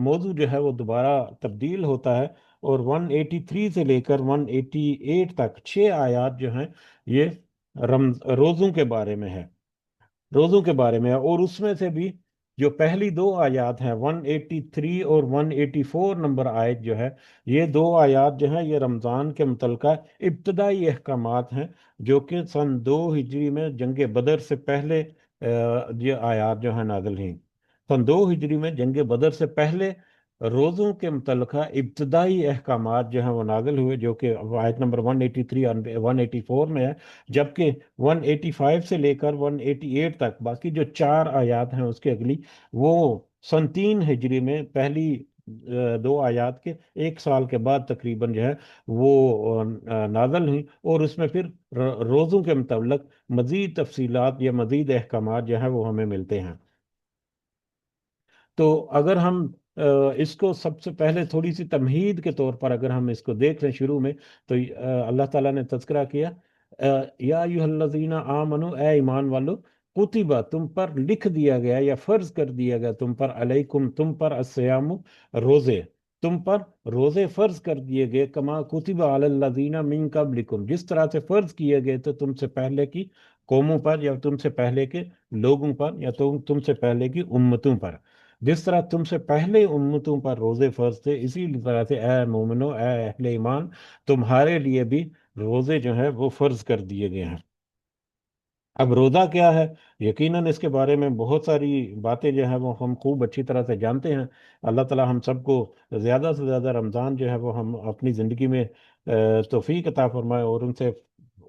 موضوع جو ہے وہ دوبارہ تبدیل ہوتا ہے، اور 183 سے لے کر 188 تک 6 آیات جو ہیں یہ روزوں کے بارے میں ہے، روزوں کے بارے میں ہے، اور اس میں سے بھی جو پہلی 2 آیات ہیں 183 اور 184 نمبر آیت جو ہے، یہ 2 آیات جو ہیں یہ رمضان کے متعلقہ ابتدائی احکامات ہیں جو کہ سن 2 ہجری میں جنگ بدر سے پہلے یہ آیات جو ہیں نازل ہیں، سن 2 ہجری میں جنگ بدر سے پہلے روزوں کے متعلقہ ابتدائی احکامات جو ہیں وہ نازل ہوئے، جو کہ آیت نمبر 183 اور 184 میں ہے، جبکہ 185 سے لے کر 188 تک باقی جو 4 آیات ہیں اس کے اگلی، وہ سن 3 ہجری میں پہلی 2 آیات کے 1 سال کے بعد تقریباً جو ہے وہ نازل ہوئی، اور اس میں پھر روزوں کے متعلق مزید تفصیلات یا مزید احکامات جو ہیں وہ ہمیں ملتے ہیں۔ تو اگر ہم اس کو سب سے پہلے تھوڑی سی تمہید کے طور پر اگر ہم اس کو دیکھ لیں شروع میں، تو اللہ تعالیٰ نے تذکرہ کیا یا ایھا الذین آمنو، اے ایمان والو، کتبہ تم پر لکھ دیا گیا یا فرض کر دیا گیا تم پر، علیکم تم پر، الصیام روزے، تم پر روزے فرض کر دیے گئے، کما کتب علی الذین من قبلکم، جس طرح سے فرض کیے گئے تو تم سے پہلے کی قوموں پر یا تم سے پہلے کے لوگوں پر یا تم سے پہلے کی امتوں پر، جس طرح تم سے پہلے امتوں پر روزے فرض تھے، اسی طرح سے اے مومنو، اے اہل ایمان، تمہارے لیے بھی روزے جو ہیں وہ فرض کر دیے گئے ہیں۔ اب روزہ کیا ہے؟ یقیناً اس کے بارے میں بہت ساری باتیں جو ہیں وہ ہم خوب اچھی طرح سے جانتے ہیں، اللہ تعالیٰ ہم سب کو زیادہ سے زیادہ رمضان جو ہے وہ ہم اپنی زندگی میں توفیق عطا فرمائے، اور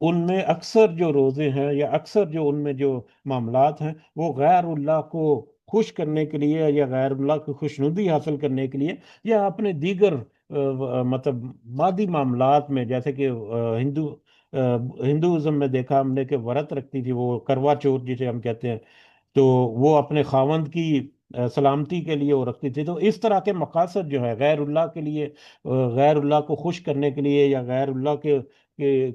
ان میں اکثر جو روزے ہیں یا اکثر جو ان میں جو معاملات ہیں وہ غیر اللہ کو خوش کرنے کے لیے یا غیر اللہ کی خوشنودی حاصل کرنے کے لیے یا اپنے دیگر مطلب مادی معاملات میں، جیسے کہ ہندوازم میں دیکھا ہم نے کہ ورت رکھتی تھی، وہ کروا چوتھ جسے ہم کہتے ہیں، تو وہ اپنے خاوند کی سلامتی کے لیے وہ رکھتی تھی۔ تو اس طرح کے مقاصد جو ہے غیر اللہ کے لیے، غیر اللہ کو خوش کرنے کے لیے یا غیر اللہ کے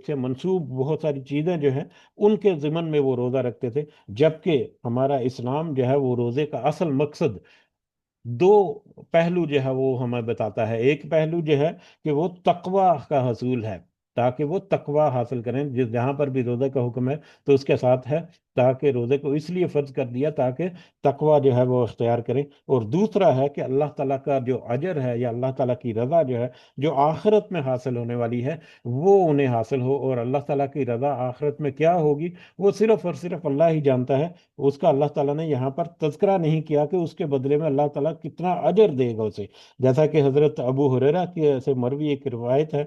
سے منسوب بہت ساری چیزیں جو ہیں ان کے ضمن میں وہ روزہ رکھتے تھے۔ جبکہ ہمارا اسلام جو ہے وہ روزے کا اصل مقصد دو پہلو جو ہے وہ ہمیں بتاتا ہے۔ ایک پہلو جو ہے کہ وہ تقوی کا حصول ہے، تاکہ وہ تقوی حاصل کریں، جہاں پر بھی روزے کا حکم ہے تو اس کے ساتھ ہے تاکہ روزے کو اس لیے فرض کر دیا تاکہ تقوی جو ہے وہ اختیار کریں۔ اور دوسرا ہے کہ اللہ تعالیٰ کا جو اجر ہے یا اللہ تعالیٰ کی رضا جو ہے، جو آخرت میں حاصل ہونے والی ہے، وہ انہیں حاصل ہو۔ اور اللہ تعالیٰ کی رضا آخرت میں کیا ہوگی وہ صرف اور صرف اللہ ہی جانتا ہے۔ اس کا اللہ تعالیٰ نے یہاں پر تذکرہ نہیں کیا کہ اس کے بدلے میں اللہ تعالیٰ کتنا اجر دے گا اسے، جیسا کہ حضرت ابو ہریرہ کی سے مروی ایک روایت ہے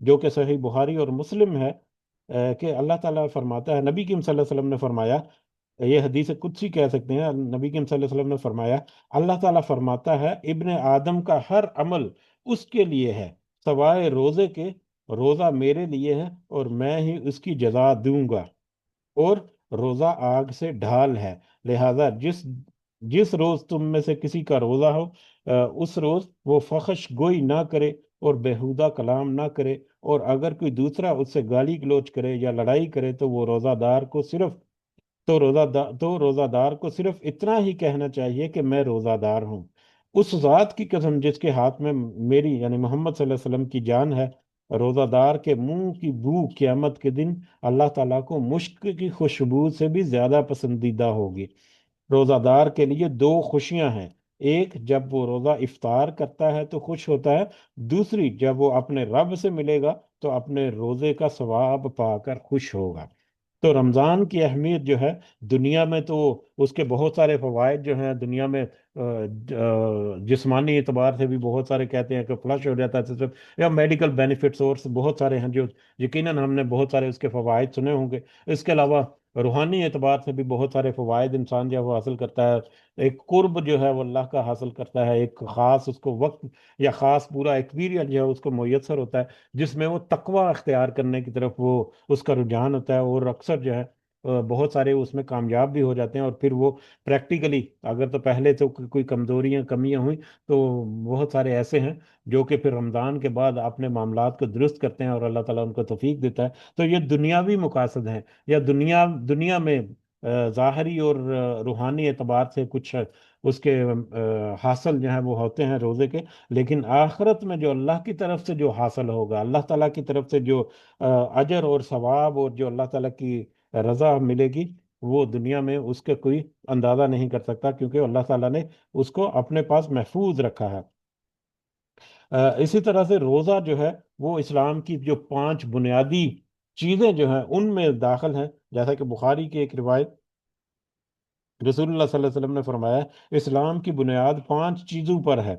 جو کہ صحیح بخاری اور مسلم ہے، کہ اللہ تعالیٰ فرماتا ہے، نبی کریم صلی اللہ علیہ وسلم نے فرمایا، یہ حدیث قدسی کہہ سکتے ہیں، نبی کریم صلی اللہ علیہ وسلم نے فرمایا، اللہ تعالیٰ فرماتا ہے ابن آدم کا ہر عمل اس کے لیے ہے سوائے روزے کے، روزہ میرے لیے ہے اور میں ہی اس کی جزا دوں گا، اور روزہ آگ سے ڈھال ہے، لہذا جس جس روز تم میں سے کسی کا روزہ ہو، اس روز وہ فحش گوئی نہ کرے اور بیہودہ کلام نہ کرے، اور اگر کوئی دوسرا اس سے گالی گلوچ کرے یا لڑائی کرے تو وہ روزہ دار کو صرف تو روزہ دار کو صرف اتنا ہی کہنا چاہیے کہ میں روزہ دار ہوں۔ اس ذات کی قسم جس کے ہاتھ میں میری یعنی محمد صلی اللہ علیہ وسلم کی جان ہے، روزہ دار کے منہ کی بو قیامت کے دن اللہ تعالیٰ کو مشک کی خوشبو سے بھی زیادہ پسندیدہ ہوگی۔ روزہ دار کے لیے دو خوشیاں ہیں، ایک جب وہ روزہ افطار کرتا ہے تو خوش ہوتا ہے، دوسری جب وہ اپنے رب سے ملے گا تو اپنے روزے کا ثواب پا کر خوش ہوگا۔ تو رمضان کی اہمیت جو ہے دنیا میں تو اس کے بہت سارے فوائد جو ہیں دنیا میں، جسمانی اعتبار سے بھی بہت سارے کہتے ہیں کہ فلش ہو جاتا ہے سسٹم، یا میڈیکل بینیفٹس اور بہت سارے ہیں جو یقیناً ہم نے بہت سارے اس کے فوائد سنے ہوں گے۔ اس کے علاوہ روحانی اعتبار سے بھی بہت سارے فوائد انسان جو ہے وہ حاصل کرتا ہے، ایک قرب جو ہے وہ اللہ کا حاصل کرتا ہے، ایک خاص اس کو وقت یا خاص پورا ایک پیریڈ جو ہے اس کو میسر ہوتا ہے جس میں وہ تقوی اختیار کرنے کی طرف وہ اس کا رجحان ہوتا ہے، اور اکثر جو ہے بہت سارے اس میں کامیاب بھی ہو جاتے ہیں، اور پھر وہ پریکٹیکلی اگر تو پہلے تو کوئی کمزوریاں کمیاں ہوئیں تو بہت سارے ایسے ہیں جو کہ پھر رمضان کے بعد اپنے معاملات کو درست کرتے ہیں اور اللہ تعالیٰ ان کو توفیق دیتا ہے۔ تو یہ دنیاوی مقاصد ہیں، یا دنیا میں ظاہری اور روحانی اعتبار سے کچھ اس کے حاصل جو ہیں وہ ہوتے ہیں روزے کے، لیکن آخرت میں جو اللہ کی طرف سے جو حاصل ہوگا، اللہ تعالیٰ کی طرف سے جو اجر اور ثواب اور جو اللہ تعالیٰ کی رضا ملے گی، وہ دنیا میں اس کے کوئی اندازہ نہیں کر سکتا، کیونکہ اللہ تعالیٰ نے اس کو اپنے پاس محفوظ رکھا ہے۔ اسی طرح سے روزہ جو ہے وہ اسلام کی جو پانچ بنیادی چیزیں جو ہیں ان میں داخل ہیں، جیسا کہ بخاری کی ایک روایت، رسول اللہ صلی اللہ علیہ وسلم نے فرمایا اسلام کی بنیاد پانچ چیزوں پر ہے۔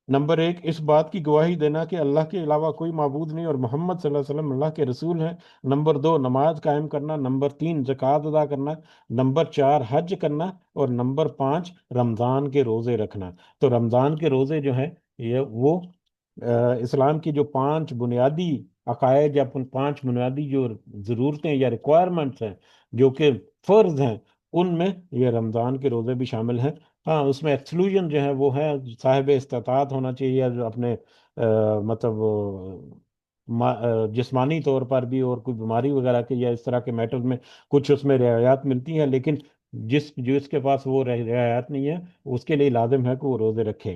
نمبر ایک، اس بات کی گواہی دینا کہ اللہ کے علاوہ کوئی معبود نہیں اور محمد صلی اللہ علیہ وسلم اللہ کے رسول ہیں۔ نمبر دو، نماز قائم کرنا۔ نمبر تین، زکوٰۃ ادا کرنا۔ نمبر چار، حج کرنا۔ اور نمبر پانچ، رمضان کے روزے رکھنا۔ تو رمضان کے روزے جو ہیں یہ وہ اسلام کی جو پانچ بنیادی عقائد یا پانچ بنیادی جو ضرورتیں یا ریکوائرمنٹس ہیں جو کہ فرض ہیں، ان میں یہ رمضان کے روزے بھی شامل ہیں۔ ہاں، اس میں ایکسکلوژن جو ہے وہ ہے صاحب استطاعت ہونا چاہیے، یا جو اپنے مطلب جسمانی طور پر بھی اور کوئی بیماری وغیرہ کے یا اس طرح کے میٹر میں کچھ اس میں رعایات ملتی ہیں، لیکن جس کے پاس وہ رعایات نہیں ہے اس کے لیے لازم ہے کہ وہ روزے رکھے۔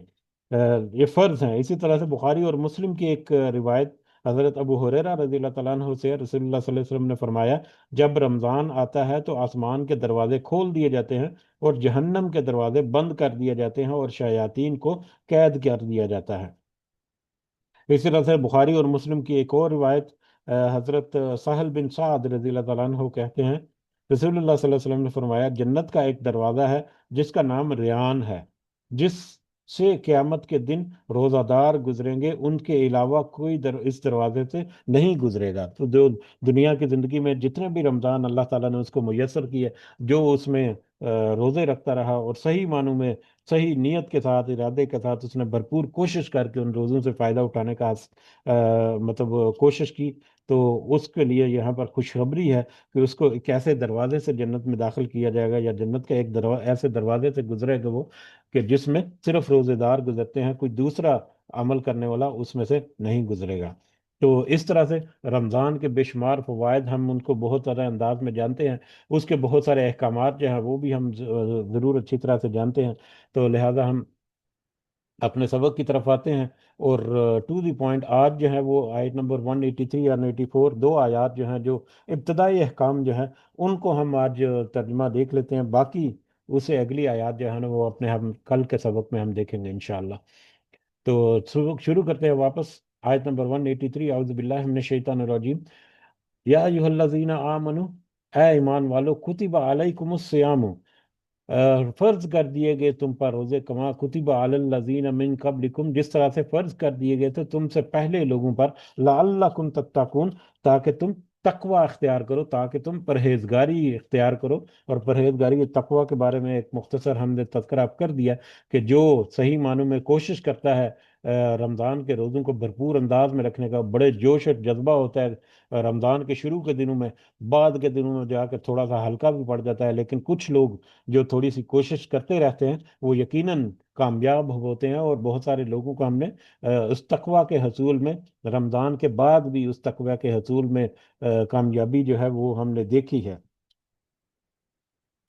یہ فرض ہیں۔ اسی طرح سے بخاری اور مسلم کی ایک روایت حضرت ابو ہریرہ رضی اللہ تعالیٰ عنہ سے رسول اللہ صلی اللہ علیہ وسلم نے فرمایا جب رمضان آتا ہے تو آسمان کے دروازے کھول دیے جاتے ہیں اور جہنم کے دروازے بند کر دیے جاتے ہیں اور شیاطین کو قید کر دیا جاتا ہے۔ اسی طرح سے بخاری اور مسلم کی ایک اور روایت، حضرت سہل بن سعد رضی اللہ تعالیٰ عنہ کہتے ہیں رسول اللہ صلی اللہ علیہ وسلم نے فرمایا جنت کا ایک دروازہ ہے جس کا نام ریان ہے، جس سے قیامت کے دن روزادار گزریں گے، ان کے علاوہ کوئی اس دروازے سے نہیں گزرے گا۔ تو جو دنیا کی زندگی میں جتنے بھی رمضان اللہ تعالیٰ نے اس کو میسر کیے، جو اس میں روزے رکھتا رہا اور صحیح معنوں میں صحیح نیت کے ساتھ، ارادے کے ساتھ اس نے بھرپور کوشش کر کے ان روزوں سے فائدہ اٹھانے کا مطلب کوشش کی، تو اس کے لیے یہاں پر خوشخبری ہے کہ اس کو ایک ایسے دروازے سے جنت میں داخل کیا جائے گا، یا جنت کے ایک ایسے دروازے سے گزرے گا وہ، کہ جس میں صرف روزے دار گزرتے ہیں، کوئی دوسرا عمل کرنے والا اس میں سے نہیں گزرے گا۔ تو اس طرح سے رمضان کے بے شمار فوائد ہم ان کو بہت سارے انداز میں جانتے ہیں، اس کے بہت سارے احکامات جو ہیں وہ بھی ہم ضرور اچھی طرح سے جانتے ہیں۔ تو لہٰذا ہم اپنے سبق کی طرف آتے ہیں، اور ٹو دی پوائنٹ آج جو ہے وہ آیت نمبر 183 اور 184، دو آیات جو ہیں جو ابتدائی احکام جو ہیں ان کو ہم آج ترجمہ دیکھ لیتے ہیں، باقی اسے اگلی آیات جو ہے نا وہ اپنے ہم کل کے سبق میں ہم دیکھیں گے انشاءاللہ۔ تو شروع کرتے ہیں واپس آیت نمبر 183، اعوذ باللہ من الشیطان الرجیم۔ یا ایھا الذین آمنو، اے ایمان والو، کتب علیکم الصیام، فرض کر دیے گئے تم پر روزے، کما کتب علی الذین من قبلکم، جس طرح سے فرض کر دیے گئے تھے تم سے پہلے لوگوں پر، لعلکم تتقون، تاکہ تم تقوی اختیار کرو، تاکہ تم پرہیزگاری اختیار کرو۔ اور پرہیزگاری تقوی کے بارے میں ایک مختصر ہم نے تذکرہ کر دیا کہ جو صحیح معنوں میں کوشش کرتا ہے رمضان کے روزوں کو بھرپور انداز میں رکھنے کا، بڑے جوش اور جذبہ ہوتا ہے رمضان کے شروع کے دنوں میں، بعد کے دنوں میں جا کے تھوڑا سا ہلکا بھی پڑ جاتا ہے، لیکن کچھ لوگ جو تھوڑی سی کوشش کرتے رہتے ہیں وہ یقیناً کامیاب ہوتے ہیں، اور بہت سارے لوگوں کو ہم نے اس تقوی کے حصول میں، رمضان کے بعد بھی اس تقوی کے حصول میں کامیابی جو ہے وہ ہم نے دیکھی ہے۔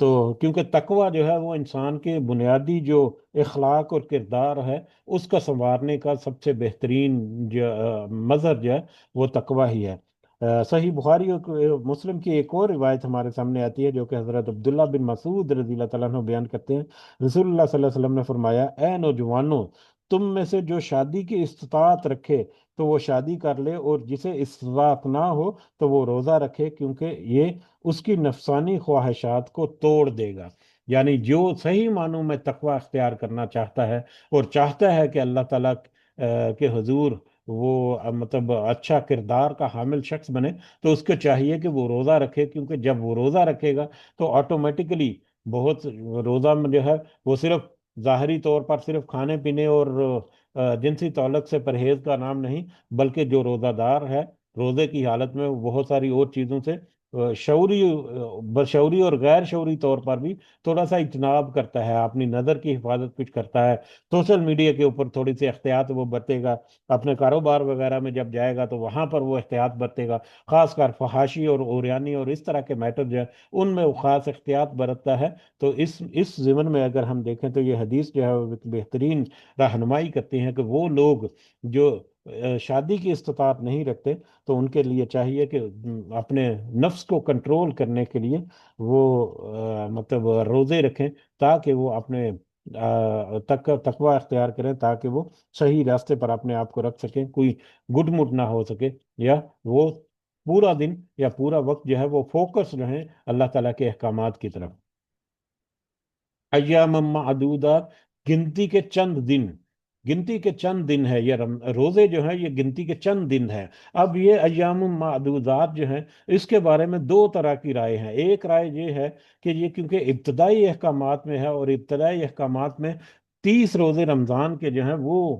تو کیونکہ تقوی جو ہے وہ انسان کے بنیادی جو اخلاق اور کردار ہے اس کا سنوارنے کا سب سے بہترین جو مظہر جو ہے وہ تقوی ہی ہے۔ صحیح بخاری اور مسلم کی ایک اور روایت ہمارے سامنے آتی ہے، جو کہ حضرت عبداللہ بن مسعود رضی اللہ تعالیٰ عنہ بیان کرتے ہیں۔ رسول اللہ صلی اللہ علیہ وسلم نے فرمایا، اے نوجوانوں، تم میں سے جو شادی کی استطاعت رکھے تو وہ شادی کر لے، اور جسے استطاعت نہ ہو تو وہ روزہ رکھے، کیونکہ یہ اس کی نفسانی خواہشات کو توڑ دے گا۔ یعنی جو صحیح معنوں میں تقوی اختیار کرنا چاہتا ہے اور چاہتا ہے کہ اللہ تعالیٰ کے حضور وہ مطلب اچھا کردار کا حامل شخص بنے، تو اس کو چاہیے کہ وہ روزہ رکھے، کیونکہ جب وہ روزہ رکھے گا تو آٹومیٹکلی بہت، روزہ میں جو ہے وہ صرف ظاہری طور پر صرف کھانے پینے اور جنسی تعلق سے پرہیز کا نام نہیں، بلکہ جو روزہ دار ہے روزے کی حالت میں وہ بہت ساری اور چیزوں سے شعوری، بشعوری اور غیر شعوری طور پر بھی تھوڑا سا اجتناب کرتا ہے، اپنی نظر کی حفاظت کچھ کرتا ہے، سوشل میڈیا کے اوپر تھوڑی سی احتیاط وہ برتے گا، اپنے کاروبار وغیرہ میں جب جائے گا تو وہاں پر وہ احتیاط برتے گا، خاص کر فحاشی اور اوریانی اور اس طرح کے میٹر جو ہے ان میں وہ خاص احتیاط برتتا ہے۔ تو اس ضمن میں اگر ہم دیکھیں تو یہ حدیث جو ہے وہ ایک بہترین رہنمائی کرتی ہیں کہ وہ لوگ جو شادی کی استطاعت نہیں رکھتے، تو ان کے لیے چاہیے کہ اپنے نفس کو کنٹرول کرنے کے لیے وہ مطلب روزے رکھیں، تاکہ وہ اپنے تقوی اختیار کریں، تاکہ وہ صحیح راستے پر اپنے آپ کو رکھ سکیں، کوئی گڈ مڈ نہ ہو سکے، یا وہ پورا دن یا پورا وقت جو ہے وہ فوکس رہیں اللہ تعالیٰ کے احکامات کی طرف۔ ایام معدودات، گنتی کے چند دن، گنتی کے چند دن ہے یہ روزے جو ہیں یہ گنتی کے چند دن ہے۔ اب یہ ایام معدودات جو ہیں اس کے بارے میں دو طرح کی رائے ہیں۔ ایک رائے یہ ہے کہ یہ کیونکہ ابتدائی احکامات میں ہے، اور ابتدائی احکامات میں 30 روزے رمضان کے جو ہیں وہ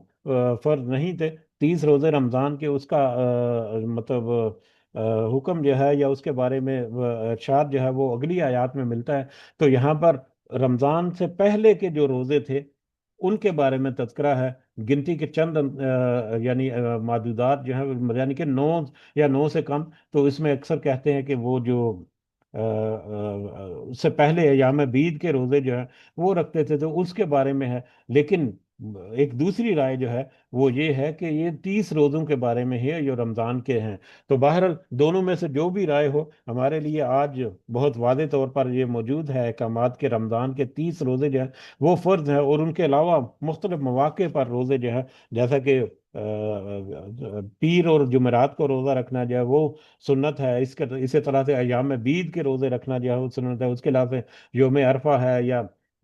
فرض نہیں تھے، 30 روزے رمضان کے اس کا مطلب حکم جو ہے یا اس کے بارے میں ارشاد جو ہے وہ اگلی آیات میں ملتا ہے۔ تو یہاں پر رمضان سے پہلے کے جو روزے تھے ان کے بارے میں تذکرہ ہے، گنتی کے چند یعنی معدودات جو ہیں، یعنی کہ 9 یا 9 سے کم، تو اس میں اکثر کہتے ہیں کہ وہ جو اس سے پہلے ایام بید کے روزے جو ہیں وہ رکھتے تھے، تو اس کے بارے میں ہے۔ لیکن ایک دوسری رائے جو ہے وہ یہ ہے کہ یہ 30 روزوں کے بارے میں ہے جو رمضان کے ہیں۔ تو بہرحال دونوں میں سے جو بھی رائے ہو، ہمارے لیے آج بہت واضح طور پر یہ موجود ہے احکامات کے رمضان کے 30 روزے جو ہیں وہ فرض ہیں، اور ان کے علاوہ مختلف مواقع پر روزے جو ہیں، جیسا کہ پیر اور جمعرات کو روزہ رکھنا جو ہے وہ سنت ہے، اسی طرح سے ایام بید کے روزے رکھنا جو ہے وہ سنت ہے، اس کے علاوہ یوم عرفہ ہے، یا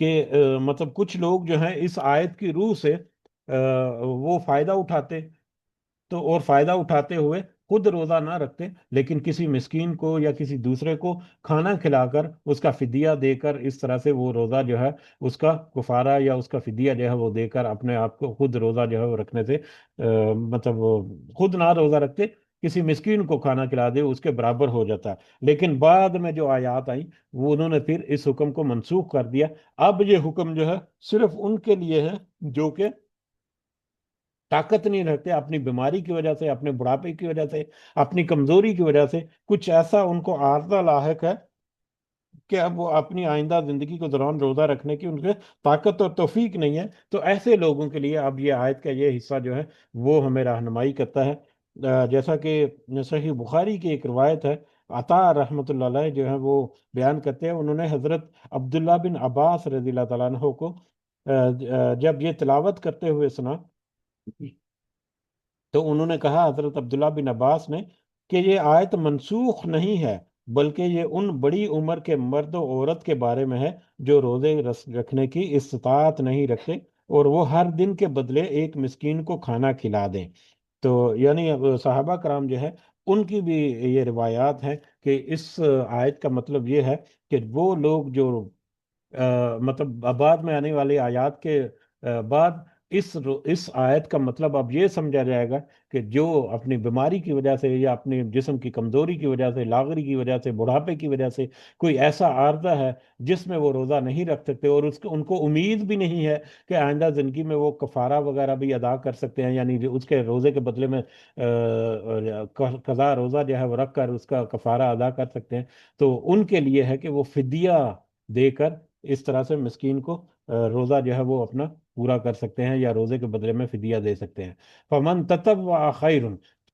کہ مطلب کچھ لوگ جو ہیں اس آیت کی روح سے وہ فائدہ اٹھاتے، تو اور فائدہ اٹھاتے ہوئے خود روزہ نہ رکھتے، لیکن کسی مسکین کو یا کسی دوسرے کو کھانا کھلا کر اس کا فدیہ دے کر اس طرح سے وہ روزہ جو ہے اس کا کفارہ یا اس کا فدیہ جو ہے وہ دے کر اپنے آپ کو خود روزہ جو ہے وہ رکھنے سے مطلب وہ خود نہ روزہ رکھتے، کسی مسکین کو کھانا کھلا دے اس کے برابر ہو جاتا ہے۔ لیکن بعد میں جو آیات آئیں وہ انہوں نے پھر اس حکم کو منسوخ کر دیا۔ اب یہ حکم جو ہے صرف ان کے لیے ہے جو کہ طاقت نہیں رکھتے، اپنی بیماری کی وجہ سے، اپنے بڑھاپے کی وجہ سے، اپنی کمزوری کی وجہ سے کچھ ایسا ان کو عارضہ لاحق ہے کہ اب وہ اپنی آئندہ زندگی کے دوران روزہ رکھنے کی ان کے طاقت اور توفیق نہیں ہے، تو ایسے لوگوں کے لیے اب یہ آیت کا یہ حصہ جو ہے وہ ہمیں رہنمائی کرتا ہے۔ جیسا کہ صحیح بخاری کی ایک روایت ہے، عطا رحمۃ اللہ علیہ جو ہے وہ بیان کرتے ہیں، انہوں نے حضرت عبداللہ بن عباس رضی اللہ تعالیٰ عنہ کو جب یہ تلاوت کرتے ہوئے سنا، تو انہوں نے کہا حضرت عبداللہ بن عباس نے کہ یہ آیت منسوخ نہیں ہے، بلکہ یہ ان بڑی عمر کے مرد و عورت کے بارے میں ہے جو روزے رکھنے کی استطاعت نہیں رکھتے اور وہ ہر دن کے بدلے ایک مسکین کو کھانا کھلا دیں۔ تو یعنی اب صحابہ کرام جو ہے ان کی بھی یہ روایات ہیں کہ اس آیت کا مطلب یہ ہے کہ وہ لوگ جو مطلب بعد میں آنے والی آیات کے بعد اس آیت کا مطلب اب یہ سمجھا جائے گا کہ جو اپنی بیماری کی وجہ سے یا اپنے جسم کی کمزوری کی وجہ سے، لاغری کی وجہ سے، بڑھاپے کی وجہ سے کوئی ایسا عارضہ ہے جس میں وہ روزہ نہیں رکھ سکتے اور ان کو امید بھی نہیں ہے کہ آئندہ زندگی میں وہ کفارہ وغیرہ بھی ادا کر سکتے ہیں، یعنی اس کے روزے کے بدلے میں قضا روزہ جو ہے وہ رکھ کر اس کا کفارہ ادا کر سکتے ہیں، تو ان کے لیے ہے کہ وہ فدیہ دے کر اس طرح سے مسکین کو روزہ جو ہے وہ اپنا پورا کر سکتے ہیں یا روزے کے بدلے میں فدیہ دے سکتے ہیں۔ فمن تطوع خیر،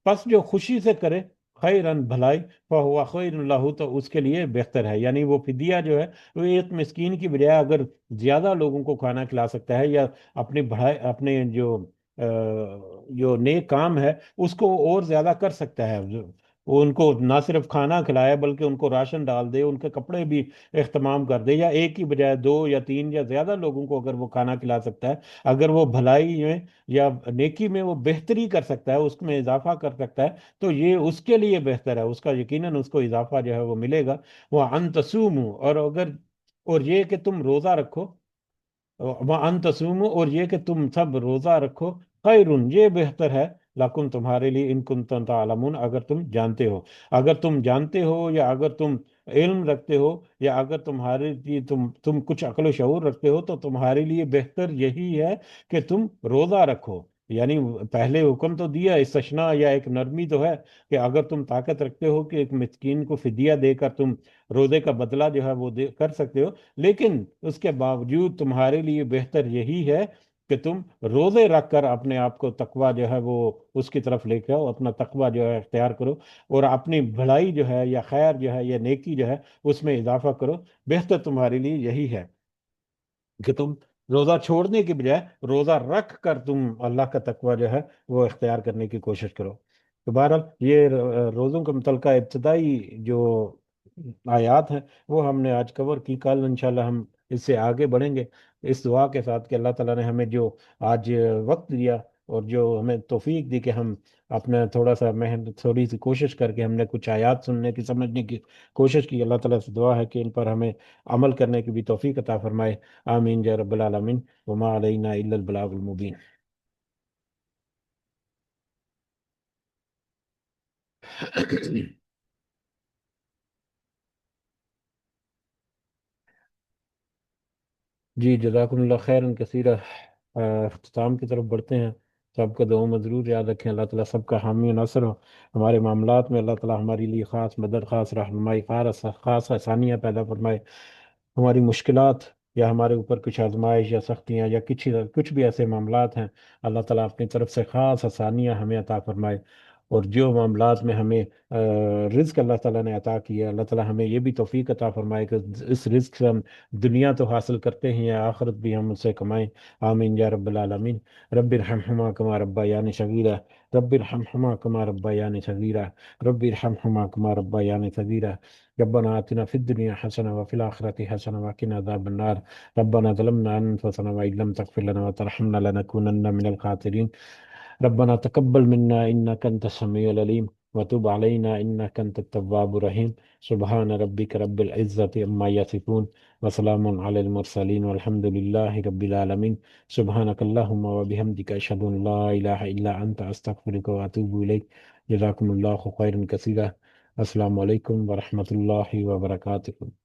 پس جو خوشی سے کرے خیرن بھلائی، فہو خیر اللہ، تو اس کے لیے بہتر ہے، یعنی وہ فدیہ جو ہے وہ ایک مسکین کی بجائے اگر زیادہ لوگوں کو کھانا کھلا سکتا ہے یا اپنی بڑھائی اپنے جو نیک کام ہے اس کو اور زیادہ کر سکتا ہے، وہ ان کو نہ صرف کھانا کھلائے بلکہ ان کو راشن ڈال دے، ان کے کپڑے بھی اہتمام کر دے، یا ایک کی بجائے دو یا تین یا زیادہ لوگوں کو اگر وہ کھانا کھلا سکتا ہے، اگر وہ بھلائی میں یا نیکی میں وہ بہتری کر سکتا ہے، اس میں اضافہ کر سکتا ہے، تو یہ اس کے لیے بہتر ہے، اس کا یقیناً اس کو اضافہ جو ہے وہ ملے گا۔ وہ ان تسومو، اور یہ کہ تم روزہ رکھو، وَأَن تَصُومُوا، اور یہ کہ تم سب روزہ رکھو، خیرun، یہ بہتر ہے، لکم، تمہارے لیے، ان کنتم تعلمون، اگر تم جانتے ہو، اگر تم جانتے ہو یا اگر تم علم رکھتے ہو یا اگر تمہارے لیے تم کچھ عقل و شعور رکھتے ہو تو تمہارے لیے بہتر یہی ہے کہ تم روزہ رکھو۔ یعنی پہلے حکم تو دیا، استثناء یا ایک نرمی تو ہے کہ اگر تم طاقت رکھتے ہو کہ ایک مسکین کو فدیہ دے کر تم روزے کا بدلہ جو ہے وہ کر سکتے ہو، لیکن اس کے باوجود تمہارے لیے بہتر یہی ہے کہ تم روزے رکھ کر اپنے آپ کو تقوی جو ہے وہ اس کی طرف لے کے آؤ، اپنا تقوی جو ہے اختیار کرو اور اپنی بھلائی جو ہے یا خیر جو ہے یا نیکی جو ہے اس میں اضافہ کرو، بہتر تمہارے لیے یہی ہے کہ تم روزہ چھوڑنے کی بجائے روزہ رکھ کر تم اللہ کا تقوی جو ہے وہ اختیار کرنے کی کوشش کرو۔ تو بہرحال یہ روزوں کا متعلقہ ابتدائی جو آیات ہیں وہ ہم نے آج کور کی، کل انشاءاللہ ہم اس سے آگے بڑھیں گے اس دعا کے ساتھ کہ اللہ تعالیٰ نے ہمیں جو آج وقت دیا اور جو ہمیں توفیق دی کہ ہم اپنا تھوڑا سا محنت، تھوڑی سی کوشش کر کے ہم نے کچھ آیات سننے کی، سمجھنے کی کوشش کی، اللہ تعالیٰ سے دعا ہے کہ ان پر ہمیں عمل کرنے کی بھی توفیق عطا فرمائے۔ آمین یا رب العالمین، وما علینا الا البلاغ المبین۔ جی جزاکم اللہ خیرن کثیرہ۔ اختتام کی طرف بڑھتے ہیں، سب کا دعاؤں میں ضرور یاد رکھیں، اللہ تعالیٰ سب کا حامی و ناصر ہو، ہمارے معاملات میں اللہ تعالیٰ ہمارے لیے خاص مدد، خاص رہنمائی، خاص آسانیاں پیدا فرمائے، ہماری مشکلات یا ہمارے اوپر کچھ آزمائش یا سختیاں یا کچھ بھی ایسے معاملات ہیں، اللہ تعالیٰ اپنی طرف سے خاص آسانیاں ہمیں عطا فرمائے، اور جو معاملات میں ہمیں رزق اللہ تعالیٰ نے عطا کیا، اللہ تعالیٰ ہمیں یہ بھی توفیق عطا فرمائے کہ اس رزق سے ہم دنیا تو حاصل کرتے ہیں یا آخرت بھی ہم اس سے کمائیں۔ آمین یا رب العالمین۔ رب ارحمہما کما ربیانی صغیرہ، رب ارحمہما کما ربیانی صغیرہ، رب ارحمہما کما ربیانی صغیرہ۔ ربنا آتنا في الدنيا حسنة وفي الآخرة حسنة وقنا عذاب النار۔ ربنا ظلمنا أنفسنا وإن لم تغفر لنا وترحمنا لنكونن من الخاسرين۔ ربنا تقبل منا إنك أنت السميع العليم وتب علينا إنك أنت التواب الرحيم۔ سبحان ربك رب العزة عما يصفون وسلام على المرسلين والحمد لله رب العالمين۔ سبحانك اللهم وبحمدك أشهد أن لا إله إلا أنت أستغفرك وأتوب إليك۔ جزاكم الله خيرا كثيرا۔ السلام علیکم ورحمۃ اللہ وبرکاتہ۔